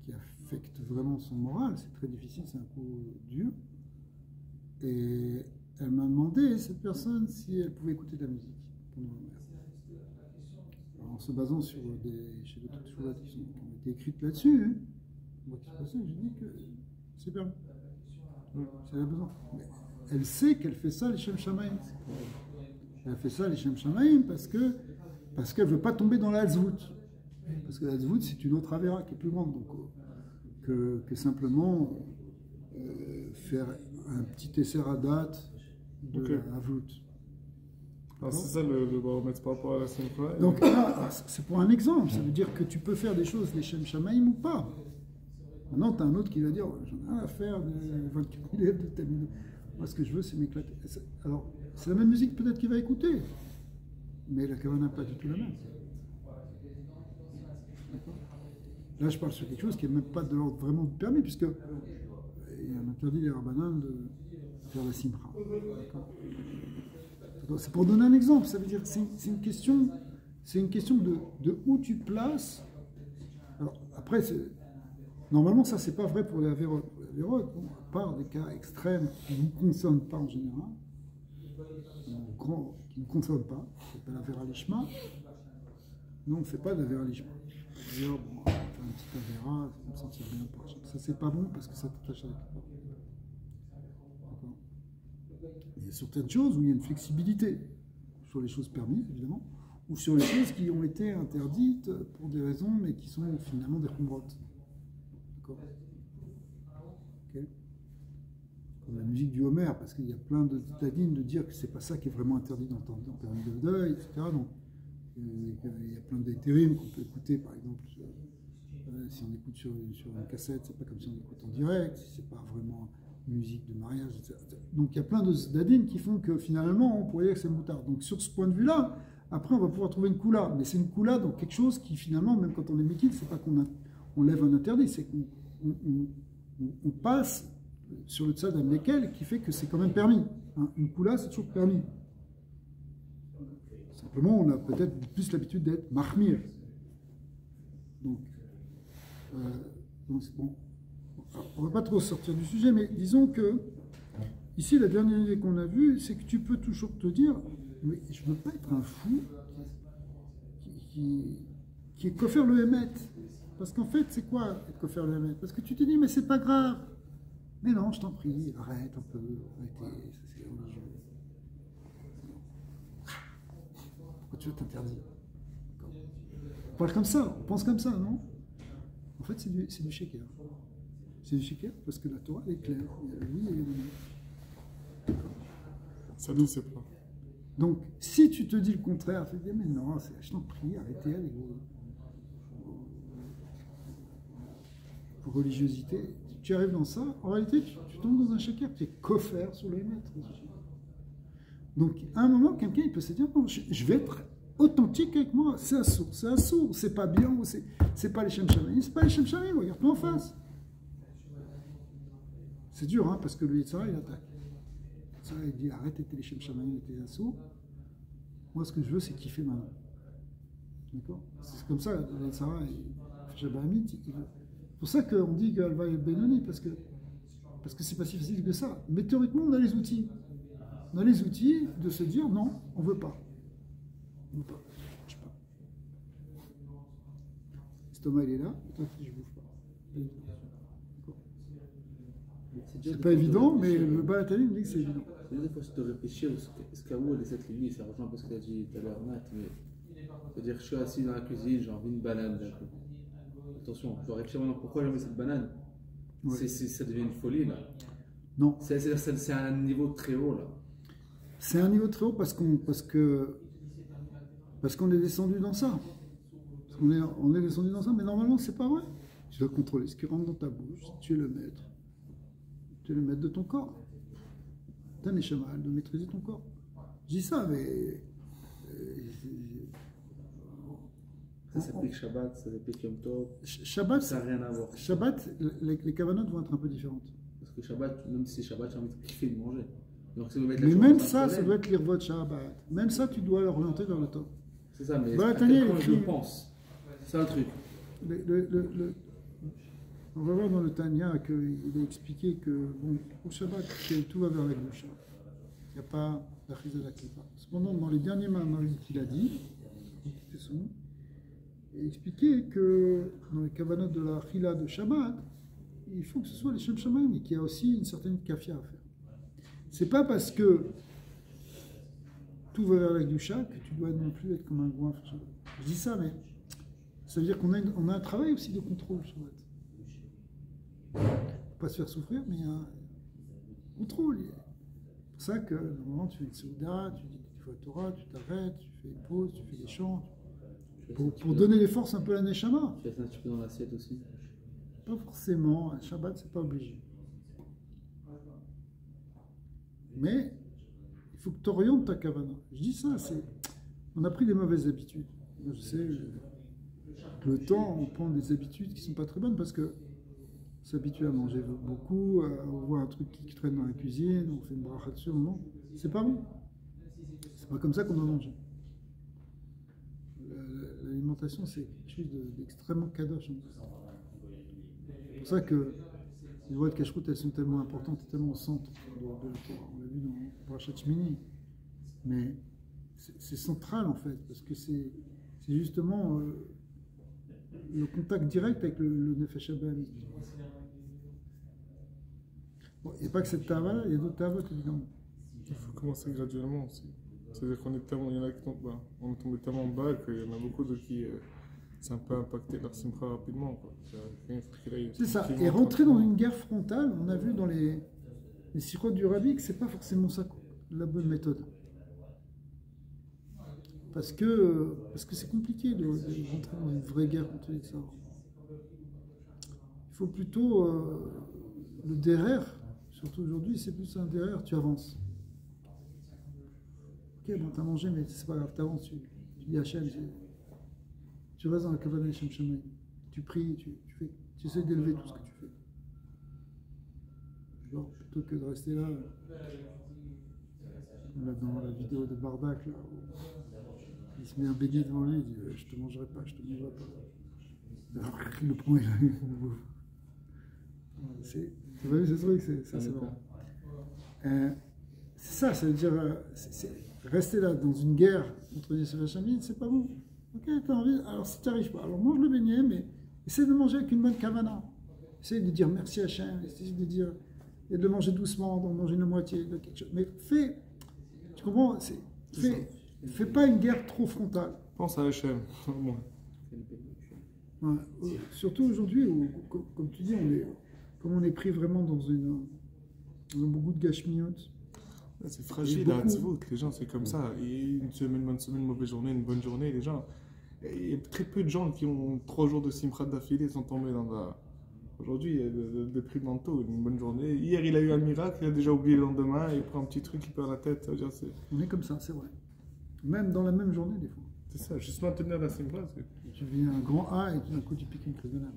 qui affecte vraiment son moral, c'est très difficile, c'est un coup dur. Et elle m'a demandé, cette personne, si elle pouvait écouter de la musique pendant la mer. Alors, en se basant sur des choses qui ont été écrites là-dessus, hein, j'ai dit que c'est bien. Elle a besoin. Mais elle sait qu'elle fait ça, les Shem Shamaim. Elle fait ça, les Shem Shamaim, parce qu'elle ne veut pas tomber dans la Hazvout. Parce que la Hazvout, c'est une autre avéra qui est plus grande. Donc, que simplement faire un petit essai à date de la Hazvout. Alors c'est ça le baromètre par rapport à la Simcha. Donc là, c'est pour un exemple. Ça veut dire que tu peux faire des choses, les Shem Shamaim ou pas. Maintenant, tu as un autre qui va dire j'en ai rien à faire de 24 000 élèves de Tamil. Moi, ce que je veux, c'est m'éclater. Alors, c'est la même musique peut-être qu'il va écouter, mais la kavana n'est pas du tout la même. Là, je parle sur quelque chose qui n'est même pas de l'ordre vraiment de permis, puisque il y a un interdit des rabbanan de faire la simcha. C'est pour donner un exemple. Ça veut dire c'est une question de où tu places. Alors, après, normalement, ça, c'est pas vrai pour les avérotes. Pour les avérotes, bon, à part des cas extrêmes qui ne nous concernent pas en général, qui ne nous concernent pas, c'est pas l'avéra lishma. Non, on ne fait pas d'avéra lishma. Dire, bon, on va faire un petit avéra, ça me sentir bien pour ça, c'est pas bon parce que ça t'attache avec toi. D'accord. Il y a certaines choses où il y a une flexibilité sur les choses permises, évidemment, ou sur les choses qui ont été interdites pour des raisons, mais qui sont finalement des khumrotes. D'accord. Okay. Comme la musique du Homer, parce qu'il y a plein de tadines de dire que c'est pas ça qui est vraiment interdit dans période de deuil, etc. Donc, il y a plein d'éthérimes qu'on peut écouter, par exemple, si on écoute sur une cassette, c'est pas comme si on écoute en direct, si c'est pas vraiment musique de mariage, etc. Donc il y a plein de dadines qui font que finalement on pourrait dire que c'est moutard. Donc sur ce point de vue-là, après on va pouvoir trouver une koula, mais c'est une koula dans quelque chose qui finalement, même quand on est mikil, c'est pas qu'on lève un interdit, c'est qu'on passe sur le tzad amlekel qui fait que c'est quand même permis. Hein. Une koula, c'est toujours permis. Simplement, on a peut-être plus l'habitude d'être mahmir. Donc c'est bon. Alors, on ne va pas trop sortir du sujet, mais disons que ici, la dernière idée qu'on a vue, c'est que tu peux toujours te dire, mais je ne veux pas être un fou qui est qu'à faire le émet. Parce qu'en fait, c'est quoi être koffer le Hamet? Parce que tu te dis, mais c'est pas grave. Mais non, je t'en prie, arrête un peu, arrêtez, c'est religieux. Pourquoi tu veux t'interdire? On parle comme ça, on pense comme ça, non? En fait, c'est du sheker. C'est du sheker parce que la Torah est claire. Il y a oui et il y a non. Ça nous c'est pas. Donc, si tu te dis le contraire, tu te dis, mais non, je t'en prie, arrêtez avec vos religiosité. Tu arrives dans ça, en réalité, tu tombes dans un sheker, tu es koffer sur le maître. Donc, à un moment, quelqu'un il peut se dire, bon, je vais être authentique avec moi, c'est assourd, c'est pas bien, c'est pas les Shem Shamaim, c'est pas les Shem Shamaim, regarde-toi en face. C'est dur, hein, parce que le Yitzhara, il attaque. Ça, il dit, arrête tes Shem Shamaim et tes assourds. Moi, ce que je veux, c'est kiffer maintenant. D'accord? C'est comme ça, le Yitzhara, Shabbat c'est pour ça qu'on dit qu'Alva est Benoni, parce que c'est pas si facile que ça. Mais théoriquement, on a les outils. On a les outils de se dire, non, on veut pas. On veut pas. Je sais pas. L'estomac, il est là, toi, tu dis, je bouffe pas. C'est pas évident, mais le Balatani me dit que c'est évident. Des fois, je te réfléchir, est-ce qu'Aoul et cette ligne, ça rejoint un peu ce que tu as dit tout à l'heure, Matt, mais c'est-à-dire que je suis assis dans la cuisine, j'ai envie d'une banane d'un coup. Attention, je dois réfléchir maintenant pourquoi j'ai envie cette banane. Ouais. Ça devient une folie là. Non. C'est un niveau très haut là. C'est un niveau très haut parce qu'on est descendu dans ça. On est descendu dans ça, mais normalement c'est pas vrai. Tu dois contrôler ce qui rentre dans ta bouche. Tu es le maître. Tu es le maître de ton corps. Tu as un échemal de maîtriser ton corps. Je dis ça, mais ça s'applique Shabbat, ça s'applique Yom Tov. Shabbat, ça n'a rien à voir. Shabbat, les kavanotes vont être un peu différentes. Parce que Shabbat, même si c'est Shabbat, j'ai envie de kiffer, de manger. Donc, mais même ça doit être l'irvot Shabbat. Même ça, tu dois l'orienter vers le temps. C'est ça, mais à quel point je pense. C'est un truc. On va voir dans le Tanya qu'il a expliqué que bon, au Shabbat, tout va vers la gauche. Il n'y a pas la chisa de la klipa. Cependant, dans les derniers mamarim qu'il a dit, il a expliqué que dans les kavanot de la chila de Shabbat, il faut que ce soit les Shem Shamaim et qu'il y a aussi une certaine kafia à faire. C'est pas parce que tout va vers la Gdusha que tu dois non plus être comme un goin. Je dis ça, mais ça veut dire qu'on a un travail aussi de contrôle sur Shabbat. Pas se faire souffrir, mais il y a un contrôle. C'est pour ça que normalement tu fais une souda, tu dis que tu fais la Torah, tu t'arrêtes, tu fais une pause, tu fais des chants. Pour donner les forces un peu à la Neshama. Tu fais ça un petit peu dans l'assiette aussi. Pas forcément, un Shabbat c'est pas obligé. Mais il faut que tu orientes ta kavana. Je dis ça, on a pris des mauvaises habitudes. Moi, je sais, le temps, on prend des habitudes qui sont pas très bonnes parce que on s'habitue à manger beaucoup, on voit un truc qui traîne dans la cuisine, on fait une bracha dessus, non, c'est pas bon. C'est pas comme ça qu'on doit manger. L'alimentation, c'est quelque chose d'extrêmement kadosh. C'est pour ça que les lois de cache-route, elles sont tellement importantes et tellement au centre de la Torah. On l'a vu dans Parashat Shmini. Mais c'est central en fait, parce que c'est justement le contact direct avec le Nefesh Abbahamit. Bon, il n'y a pas que cette tava-là, il y a d'autres tavas évidemment. Il faut commencer graduellement aussi. C'est-à-dire qu'on est tellement, il y en a qui tombent, on est tombé tellement bas qu'il y en a beaucoup de qui c'est un peu impacté leur simcha rapidement. C'est ça. Et rentrer dans une guerre frontale, on a vu dans les sirops du Rabbi que c'est pas forcément ça la bonne méthode. Parce que c'est compliqué de rentrer dans une vraie guerre contre les Tzahor. Il faut plutôt le derer, surtout aujourd'hui, c'est plus un derer, tu avances. Ok, bon, t'as mangé, mais c'est pas grave, t'avances, tu dis Hachem, tu restes dans la kavana Shem Shamaim, tu pries, tu essaies d'élever tout ce que tu fais. Genre, plutôt que de rester là dans la vidéo de Bardak, là, il se met un bélier devant lui, il dit je te mangerai pas, je te mangerai pas. Alors il le prend et il le bouffe. C'est vrai, c'est vrai que ça c'est vrai. C'est ça, ça veut dire rester là dans une guerre contre les Sefachamines, c'est pas bon. Ok, t'as envie, alors si tu n'arrives pas, alors mange le beignet, mais Essaye de manger avec une bonne kavana. Essaye de dire merci à Hachem, essaye de dire, et de le manger doucement, d'en manger la moitié de quelque chose. Mais fais, tu comprends, fais pas une guerre trop frontale. Pense à Hachem, au moins. Ouais, surtout aujourd'hui, où, comme tu dis, comme on est pris vraiment dans beaucoup de gâchemiotes. C'est fragile, à Tzvout, les gens, c'est comme ça. Et une semaine, mauvaise journée, une bonne journée, les gens. Il y a très peu de gens qui ont 3 jours de simchat d'affilée sont tombés dans la. Aujourd'hui, il y a des prix mentaux, une bonne journée. Hier, il a eu un miracle, il a déjà oublié le lendemain, il prend un petit truc, il perd la tête. On est comme ça, c'est vrai. Même dans la même journée, des fois. C'est ça, juste maintenir la simchat. Tu vis un grand A et tout d'un coup, tu piques une crise de nerfs.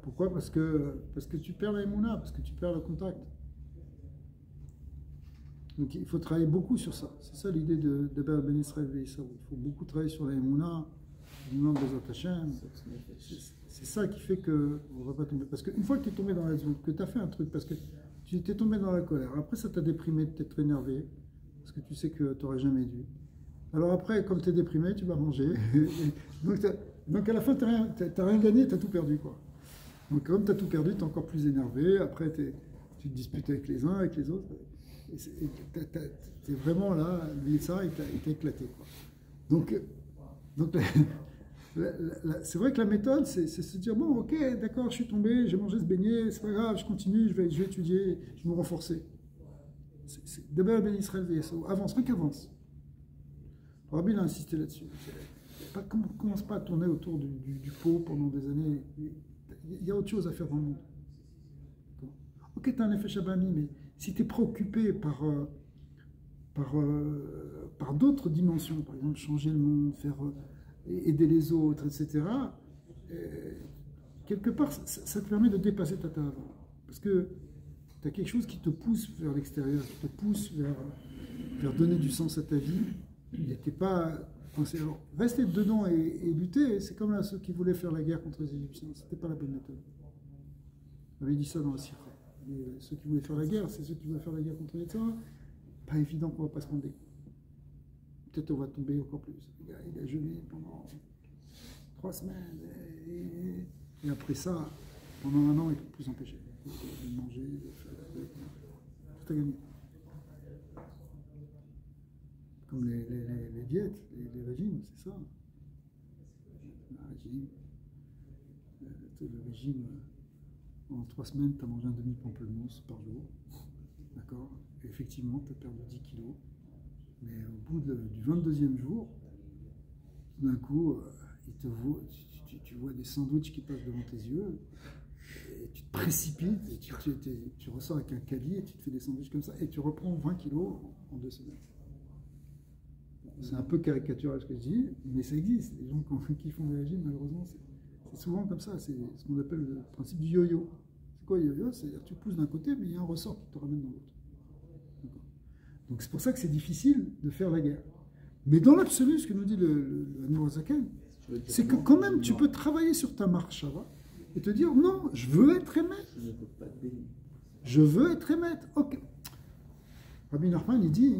Pourquoi? Parce que tu perds la émouna, parce que tu perds le contact. Donc il faut travailler beaucoup sur ça. C'est ça l'idée de Ben Israël Veïsaou. Il faut beaucoup travailler sur la émouna, l'émouna de Bezat Hashem. C'est ça qui fait qu'on ne va pas tomber. Parce qu'une fois que tu es tombé dans la zone, que tu as fait un truc, parce que tu t'es tombé dans la colère, après ça t'a déprimé de t'être énervé, parce que tu sais que tu n'aurais jamais dû. Alors après, comme tu es déprimé, tu vas manger. donc à la fin, tu n'as rien gagné, tu as tout perdu, quoi. Donc comme tu as tout perdu, tu es encore plus énervé. Après, tu te disputes avec les uns, avec les autres. Tu es vraiment là, ça, il t'a éclaté, quoi. Donc c'est vrai que la méthode, c'est se dire, bon, ok, d'accord, je suis tombé, j'ai mangé ce beignet, c'est pas grave, je continue, je vais étudier, je vais me renforcer. D'abord, Ben Israël Veïsaou, avance, rien qu'avance. Rabbi a insisté là-dessus. Commence pas à tourner autour du pot pendant des années. Il y a autre chose à faire dans le monde. Ok, tu as un effet Shabani, mais si tu es préoccupé par d'autres dimensions, par exemple changer le monde, aider les autres, etc., quelque part, ça te permet de dépasser ta table. Parce que tu as quelque chose qui te pousse vers l'extérieur, qui te pousse vers donner du sens à ta vie. Il n'était pas. Alors, rester dedans et lutter, c'est comme là, ceux qui voulaient faire la guerre contre les Égyptiens. C'était pas la bonne méthode. On avait dit ça dans la Sira. Ceux qui voulaient faire la guerre, c'est ceux qui voulaient faire la guerre contre les États. Pas évident qu'on va pas se rendre. Peut-être on va tomber encore plus. Il a jeûné pendant 3 semaines. Et après ça, pendant 1 an, il ne peut plus s'empêcher. De manger, de faire tout a gagné. Comme les diètes, les régimes, c'est ça. Le régime, en 3 semaines, tu as mangé un demi-pamplemousse par jour. D'accord? Et effectivement, tu as perdu 10 kilos. Mais au bout du 22e jour, tout d'un coup, tu vois des sandwichs qui passent devant tes yeux, et tu te précipites, et tu ressors avec un caddie, et tu te fais des sandwichs comme ça, et tu reprends 20 kilos en 2 semaines. C'est un peu caricatural ce que je dis, mais ça existe. Les gens qui font des régimes, malheureusement, c'est souvent comme ça. C'est ce qu'on appelle le principe du yo-yo. C'est quoi le yo-yo? C'est-à-dire que tu pousses d'un côté, mais il y a un ressort qui te ramène dans l'autre. Donc c'est pour ça que c'est difficile de faire la guerre. Mais dans l'absolu, ce que nous dit le Nourazaken, c'est que quand même tu peux travailler sur ta marche et te dire non, je veux être émette. Je veux être émette. Ok. Rabbi Nachman, il dit,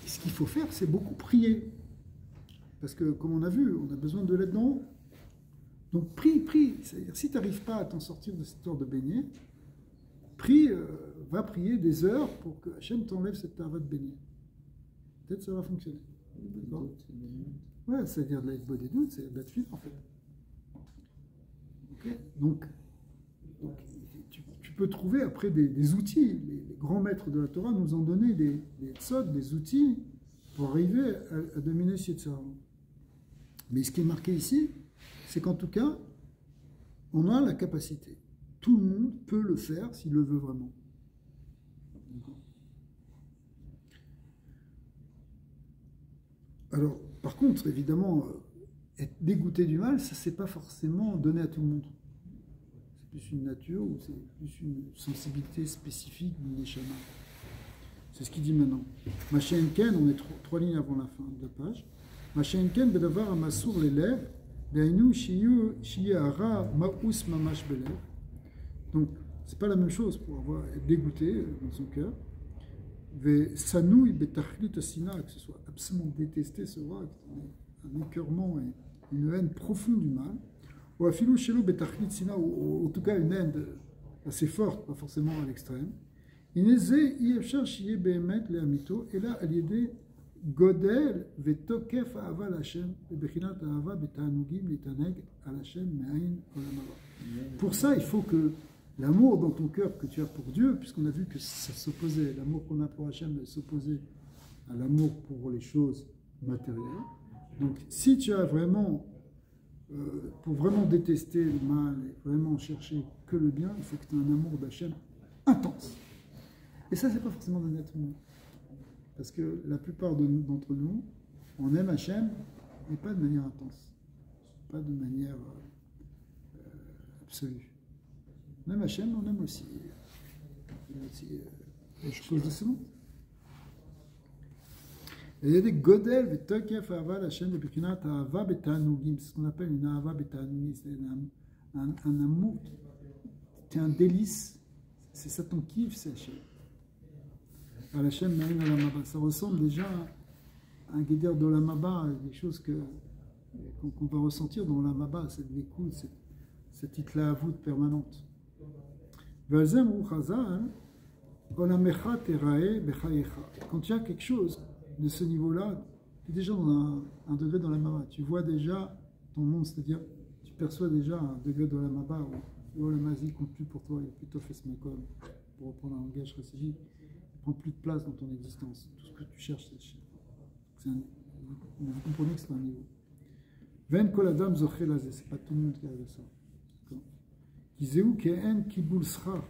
ce qu'il faut faire, c'est beaucoup prier. Parce que, comme on a vu, on a besoin de l'aide d'en haut. Donc, prie. C'est-à-dire, si tu n'arrives pas à t'en sortir de cette histoire de beignet, va prier des heures pour que Hachem t'enlève cette tava de beignet. Peut-être ça va fonctionner. Ouais, c'est-à-dire de la bonne et doute, c'est de la tuile, en fait. Okay. Donc tu peux trouver après des outils. Les grands maîtres de la Torah nous ont donné des tzod, des outils pour arriver à dominer ce Yetzirah. Mais ce qui est marqué ici, c'est qu'en tout cas, on a la capacité. Tout le monde peut le faire s'il le veut vraiment. Alors, par contre, évidemment, être dégoûté du mal, ça c'est pas forcément donné à tout le monde. C'est plus une nature ou c'est plus une sensibilité spécifique du Neshama. C'est ce qu'il dit maintenant. Machéenken, on est 3 lignes avant la fin de la page. Machéenken bedavar amasour l'élève, be'ainu shi'ara ma'us mamash belev. Donc, c'est pas la même chose pour être dégoûté dans son cœur. Sanouï betachlit asina, que ce soit absolument détesté ce roi, un écœurement et une haine profonde du mal. ou afilou shelo betachlit sina, ou en tout cas une aide assez forte, pas forcément à l'extrême. Ineze yefshar shiye behemet le'amito, et là, al yedé godel vetokef ahava l'Hashem, bechinat ahava betanugim litaneg al Hashem me'ain olam haba. Pour ça, il faut que l'amour dans ton cœur que tu as pour Dieu, puisqu'on a vu que ça s'opposait, l'amour qu'on a pour Hachem s'opposait à l'amour pour les choses matérielles. Donc, si tu as vraiment, pour vraiment détester le mal et vraiment chercher que le bien, il faut que tu aies un amour d'Hachem intense. Et ça, c'est pas forcément donné à tout le monde. Parce que la plupart d'entre nous, on aime Hachem, mais pas de manière intense, pas de manière absolue. On aime Hachem, on aime aussi les choses de ce monde. Et il y a des godel, vetokef ahava l'Hachem, bebechinat ahava betanugim, c'est ce qu'on appelle une ahava betanugim, c'est un amour, c'est un délice, c'est ça ton kiff, c'est Hachem. À l'Hachem me'ain olam haba, ça ressemble déjà à un guédère d'olam haba, des choses qu'on va ressentir dans l'olam haba, cette vécoute, cette itlaavout permanente. Quand tu as quelque chose de ce niveau-là, tu es déjà dans un degré dans la maba. Tu vois déjà ton monde, c'est-à-dire tu perçois déjà un degré dans la maba où le mazi compte plus pour toi, il est plutôt fait ce makom, pour reprendre un langage récidique, il prend plus de place dans ton existence. Tout ce que tu cherches, c'est vous comprenez que c'est un niveau. Ven kol adam zoché lazé, c'est pas tout le monde qui arrive à ça.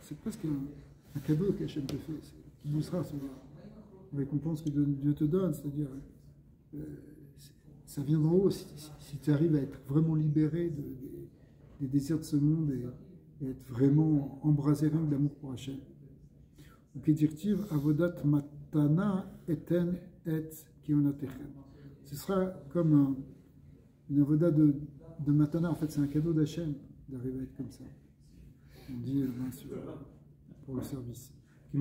C'est presque un cadeau qu'Hachem te fait. Kibbul Srar, c'est la récompense que Dieu te donne, c'est-à-dire ça vient d'en haut. Si tu arrives à être vraiment libéré des désirs de ce monde et être vraiment embrasé rien que d'amour pour Hachem. Ou kedirtiv avodat matana eten et kionatechem. Ce sera comme une avoda de matana. En fait, c'est un cadeau d'Hachem d'arriver à être comme ça. On dit pour le service. Et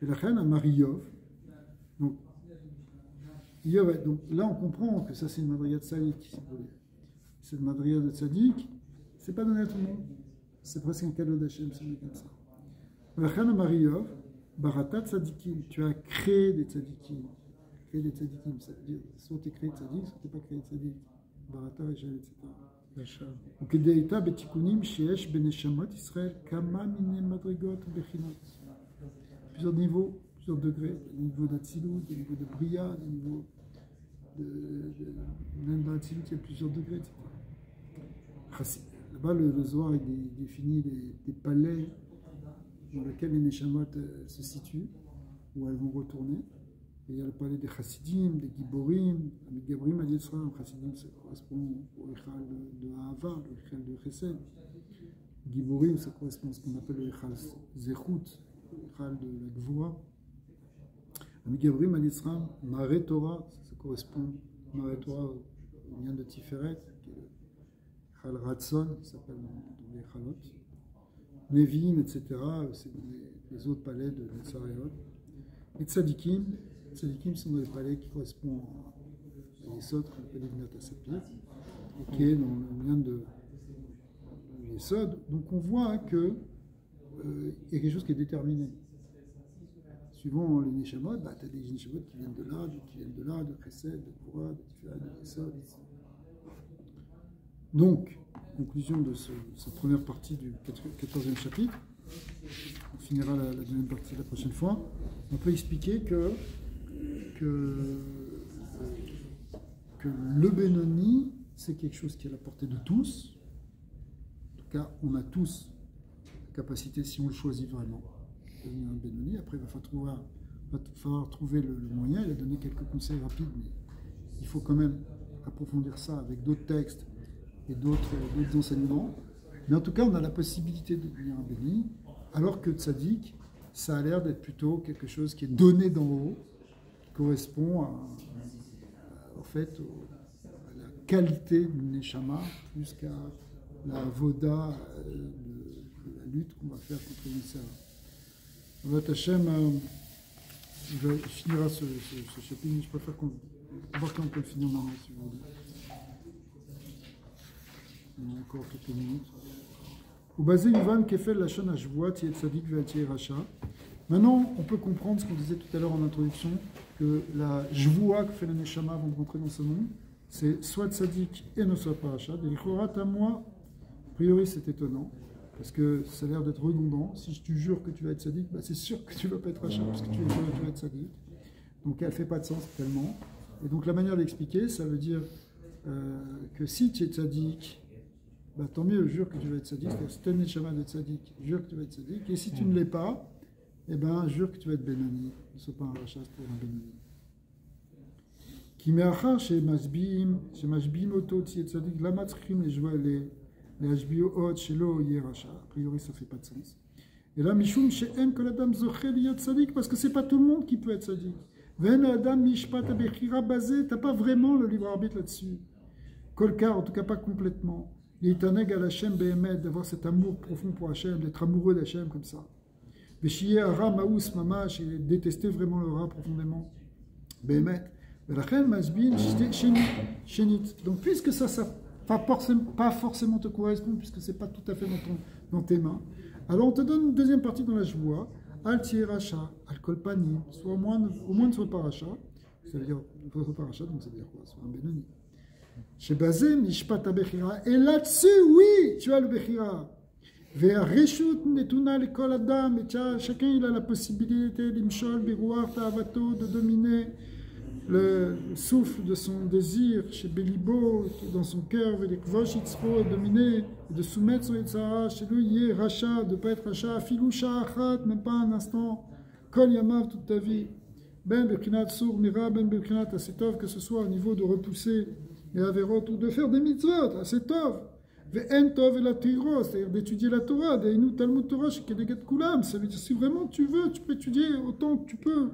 la reine a Mariov. Donc là, on comprend que ça, c'est une madriya de Tzadik. Cette madriya de Tzadik, c'est pas donné à tout le monde. C'est presque un cadeau d'Hachem, c'est comme ça. La reine a Mariov, Barata Tzadikim. Tu as créé des Tzadikim. Créé des Tzadikim, ça veut dire soit tu es créé Tzadik, soit tu n'es pas créé Tzadik. Barata, Rachel, etc. וכדאיתה בתיקונים שיש בנשמות ישראל כמה מיני מדרגות ובחינות. Plusieurs niveaux, plusieurs degrés. Des niveaux d'Atsilut, des niveaux de Bria, des niveaux même dans l'Atsilut, il y a plusieurs degrés, etc. Là-bas, le Zohar il définit des palais dans lesquels les Neshamot se situent, où elles vont retourner. Et il y a le palais des Chassidim, des Giborim, les Gabrim à Yitzhak, Chassidim, ça correspond au Echal de Ahava, le Echal de Chesed. Giborim, ça correspond à ce qu'on appelle le Echal Zechut, le Echal de la Gvura. Les Gabrim à Yitzhak, Mare Torah, ça correspond, Mare Torah, au lien de Tiferet, qui est le Echal Ratson, qui s'appelle dans les Echalot. Nevim, etc., c'est les autres palais de Netzareot. Et Tzadikim, Tzadikim sont des palais qui correspondent à l'Esod, qu'on appelle l'Ignat Asapir, qui est dans le lien de l'Esod. Donc on voit qu'il y a quelque chose qui est déterminé. Suivant les Neshamot, tu as des Neshamot qui viennent de là, d'autres qui viennent de là, de Chesed, de Koura, de Tiferet, de l'Esod, etc. Donc, conclusion de cette première partie du 14e chapitre. On finira la deuxième partie la prochaine fois. On peut expliquer que le Benoni, c'est quelque chose qui est à la portée de tous. En tout cas, on a tous la capacité, si on le choisit vraiment, de devenir un Benoni. Après, il va falloir trouver le moyen. Il a donné quelques conseils rapides, mais il faut quand même approfondir ça avec d'autres textes et d'autres enseignements. Mais en tout cas, on a la possibilité de devenir un Benoni, alors que Tzadik, ça a l'air d'être plutôt quelque chose qui est donné d'en haut, qui correspond en fait, à la qualité du Neshama, plus qu'à la voda, la lutte qu'on va faire contre le Nessara. Votre Hachem, il finira ce chapitre, mais je préfère voir quand on peut le finir maintenant, si vous voulez. On a encore quelques minutes. Ubazé Ivan Kefel Lachon Hashvoa Tiet Tzadik Ve'Atier Racha. Maintenant, on peut comprendre ce qu'on disait tout à l'heure en introduction, que la Jvoua que fait la Neshama avant de rentrer dans ce monde, c'est soit Tzadik et ne soit pas Racha. Et l'Ichorat à moi, a priori c'est étonnant, parce que ça a l'air d'être redondant. Si tu jures que tu vas être Tzadik, bah c'est sûr que tu ne vas pas être Racha, parce que tu vas être Tzadik. Donc elle ne fait pas de sens tellement. Et donc la manière d'expliquer, ça veut dire que si tu es Tzadik, bah, tant mieux, jure que tu vas être Tzadik. C'est-à-dire si tu as une Neshama de Tzadik, jure que tu vas être Tzadik. Et si tu ne l'es pas, eh bien, jure que tu vas être Benoni. Ne sois pas un rachat pour un Benoni. Qui me'achar chez Mashbim Oto Tziet Tzadik, lama tzrichim les Hashbio Ot shelo yeh racha. A priori, ça ne fait pas de sens. Et là, Mishum she'en kol adam zocher liyot Tzadik, parce que ce n'est pas tout le monde qui peut être Tzadik. Ven adam mishpat abechira basé, tu n'as pas vraiment le libre arbitre là-dessus. Kolkar, en tout cas pas complètement. L'Itaneg à Hachem Behemet, d'avoir cet amour profond pour Hachem, d'être amoureux d'Hachem comme ça. Veshiye Ara Maous Mamash, et détester vraiment le Ra profondément. Behemet. Velachem Masbin Shenit. Donc, puisque ça pas forcément te correspond, puisque c'est pas tout à fait dans tes mains, alors on te donne une deuxième partie dans la joie. Al Tier Racha, Al Kolpani, soit au moins ne sois pas Racha. Ça veut dire, ne sois pas Racha, donc ça veut dire quoi? Soit un Benoni. Chez Bazem, Nishpat Bechira. Et là-dessus, oui, tu as le Bechira. Vers Reshut Netuna l'école Adam. Et chacun il a la possibilité, l'Imshol, Birouar, Ta'avato, de dominer le souffle de son désir chez Bélibo, dans son cœur, Velekvosh Itzro, et dominer, de soumettre son Yitzhara, chez lui, Yé, Racha, de ne pas être Racha, Filoucha, Achat, même pas un instant, Kol Yamav toute ta vie. Ben Bechrinat Sour, Mira, Ben Bechrinat Asetov, que ce soit au niveau de repousser et Averot, ou de faire des mitzvot, Asetov. Ve'en Tov et la Tiro, c'est-à-dire d'étudier la Torah, d'Einu Talmud Torah, chez Kedegat Kulam, ça veut dire si vraiment tu veux, tu peux étudier autant que tu peux.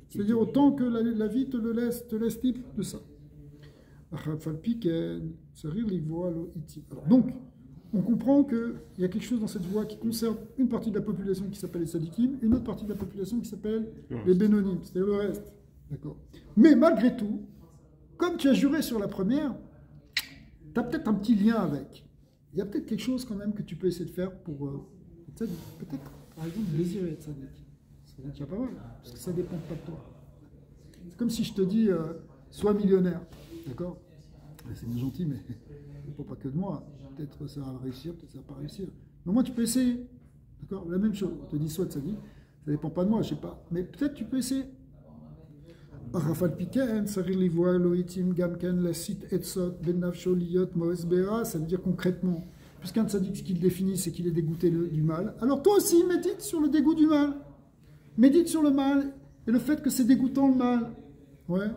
C'est-à-dire autant que la vie te laisse libre de ça. Alors, donc, on comprend qu'il y a quelque chose dans cette voie qui concerne une partie de la population qui s'appelle les Sadikim, une autre partie de la population qui s'appelle les Bénonim, c'est-à-dire le reste. D'accord. Mais malgré tout, comme tu as juré sur la première, tu as peut-être un petit lien avec. Il y a peut-être quelque chose quand même que tu peux essayer de faire pour être Sadik. Peut-être, par exemple, désirer être Sadik. Ça déjà pas mal, parce que ça dépend pas de toi. C'est comme si je te dis, sois millionnaire, d'accord? C'est bien gentil, mais ça ne dépend pas que de moi. Peut-être ça va réussir, peut-être ça va pas réussir. Mais moi, tu peux essayer, d'accord? La même chose, on te dit soit de Sadik, ça dépend pas de moi, je sais pas. Mais peut-être tu peux essayer. Rafal Piken, Sarir Livoa, Loitim, Gamken, la site Etzot, Ben Nafsho, Liot, Moesbera, ça veut dire concrètement, puisqu'un Tzadik, ce qu'il définit, c'est qu'il est dégoûté du mal. Alors toi aussi, médite sur le dégoût du mal. Médite sur le mal et le fait que c'est dégoûtant le mal. Ouais.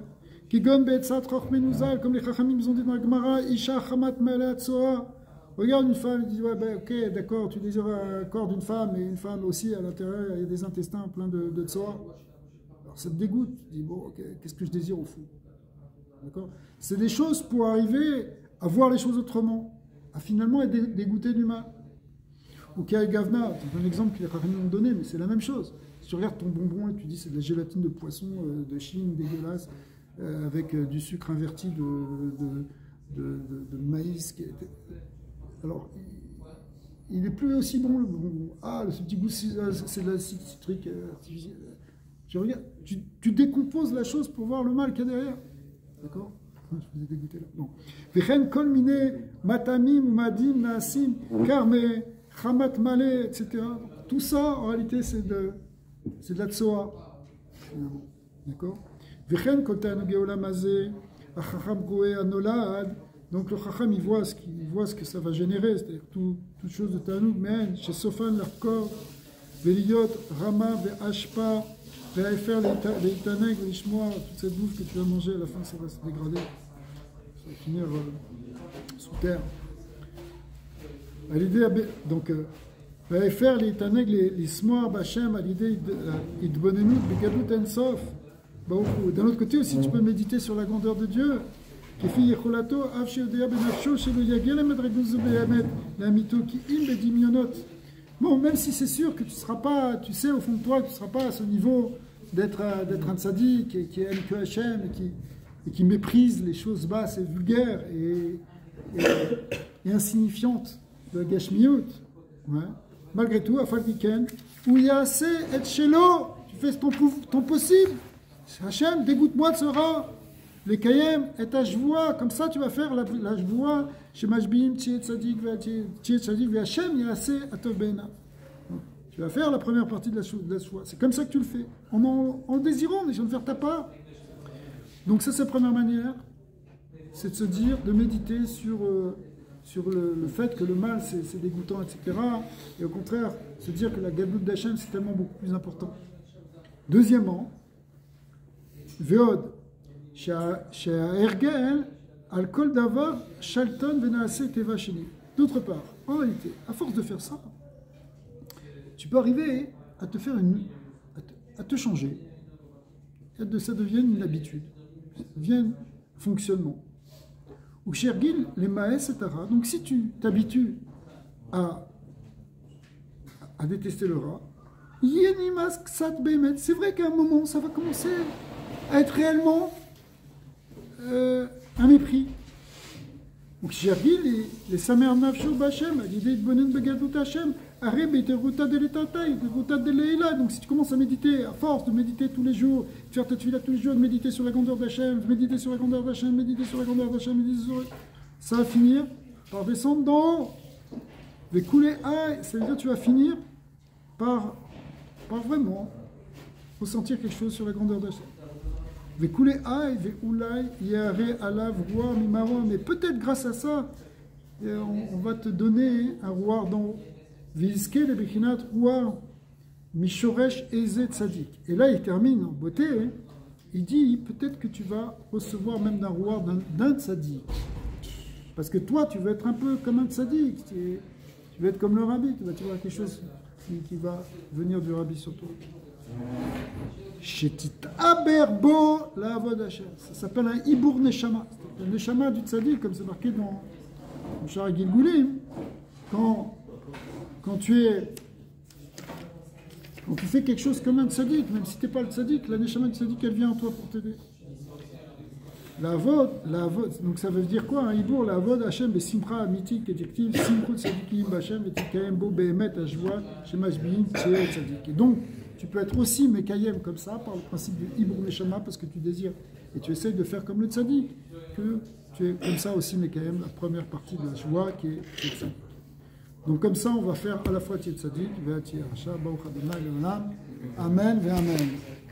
Kigon be'etzat roch menuzal, comme les Chachamim ont dit dans la Gemara, Isha chamat me'alat soa. Regarde une femme, il dit ouais, ben, ok, d'accord, tu désires un corps d'une femme, et une femme aussi à l'intérieur, il y a des intestins pleins de tsoa. Alors ça te dégoûte. Tu dis bon, ok, qu'est-ce que je désire au fond? D'accord. C'est des choses pour arriver à voir les choses autrement, à finalement être dégoûté du mal. Ou Kaï Gavna, c'est un exemple que les Chachamim ont donné, mais c'est la même chose. Si tu regardes ton bonbon et tu dis c'est de la gélatine de poisson de Chine dégueulasse avec du sucre inverti de maïs. Alors, il n'est plus aussi bon le bonbon. Ah, ce petit goût, c'est de l'acide citrique artificiel. Tu regardes, tu décomposes la chose pour voir le mal qu'il y a derrière. D'accord? Je vous ai dégoûté là. Non. Vechen kol mine matamim madim naasim karme chamat malé, etc. Tout ça, en réalité, c'est de la tsoa, finalement. D'accord? Vechen kotan geolam hazeh, achacham goé anolad. Donc le chacham, il voit ce que ça va générer, c'est-à-dire toute chose de tanoug, mais chez Sofan, leur corps, veliyot, rama, ve'ashpa, ve'aïfer, le'itaneg, ve'ishmoa, toute cette bouffe que tu vas manger, à la fin, ça va se dégrader. Ça va finir sous terre. À l'idée, donc, faire les taneg, les smoar bachem, à l'idée de bonenut, begadout ensof. D'un autre côté aussi, tu peux méditer sur la grandeur de Dieu. Kefi yecholato, av sheodea benafsho, shelo yagelem edreguzu beyamet, la mito ki im bedimionot. Bon, même si c'est sûr que tu seras pas, tu sais au fond de toi que tu ne seras pas à ce niveau d'être un tzaddik qui aime que Hachem et qui méprise les choses basses et vulgaires et insignifiante de la Gashmiut. Ouais. Malgré tout, à Falkiken, où il y a assez, et Shelo, tu fais ton possible. Hachem, dégoûte-moi de ce rat. Les Kayem, et ta joie, comme ça tu vas faire la joie chez Mashbim, Tchiet Tzadik, Hachem, il y a assez à Tobena. Tu vas faire la première partie de la joie. C'est comme ça que tu le fais. En désirant, en essayant de faire ta part. Donc ça, c'est la première manière. C'est de se dire, de méditer sur le fait que le mal, c'est dégoûtant, etc. Et au contraire, se dire que la Gadout d'Hachem, c'est tellement beaucoup plus important. Deuxièmement, Veod, Ergel, al kol davar, shalton venaase teva sheni. D'autre part, en réalité, à force de faire ça, tu peux arriver à te faire à te changer. Et ça devienne une habitude, ça devienne un fonctionnement. Ou Shergil, les maes et tara. Donc si tu t'habitues à détester le rat, c'est vrai qu'à un moment, ça va commencer à être réellement un mépris. Donc Shergil, les samer nafsho b'Hashem, l'idée de bonen begadut Hashem, donc si tu commences à méditer, à force de méditer tous les jours, de faire ta tefila tous les jours, de méditer sur la grandeur d'Hachem, méditer sur la grandeur d'Hachem, méditer sur la grandeur d'Hachem, ça va finir par descendre dans les coulées aïe, ça veut dire que tu vas finir par vraiment ressentir quelque chose sur la grandeur d'Hachem. Les coulées aïe, les oulai, yare, alav, roi, mimaro, mais peut-être grâce à ça, on va te donner un roi dans Vizke le Bechinat Roi Mishoresh Eze Tzadik. Et là, il termine en beauté. Hein. Il dit peut-être que tu vas recevoir même d'un roi d'un Tzadik. Parce que toi, tu veux être un peu comme un Tzadik. Tu veux être comme le Rabbi. Tu vas avoir quelque chose qui va venir du Rabbi sur toi. Shetit Aberbo la Avod Hashem. Ça s'appelle un Ibour Neshama. Le Neshama du Tzadik, comme c'est marqué dans le Shara Gilgulim. Quand tu fais quelque chose comme un tzaddik, même si tu n'es pas le tzaddik, la neshama du tzaddik, elle vient en toi pour t'aider. La avod, donc ça veut dire quoi? Un hibour, la avod, Hachem, et simcha, mythique, adjectif, simcha, tzaddikim, Hachem, et tikayem, bo, behemet, hashvoa, shemash biim, tchee, tzaddik. Et donc, tu peux être aussi mekayem comme ça, par le principe du hibour neshama, parce que tu désires, et tu essayes de faire comme le tzaddik, que tu es comme ça aussi mekayem, la première partie de la joie qui est tzaddik. Donc comme ça, on va faire à la fois Tzadik, Ve'ati Rasha, Baruch Adonai Leolam, Amen, Amen.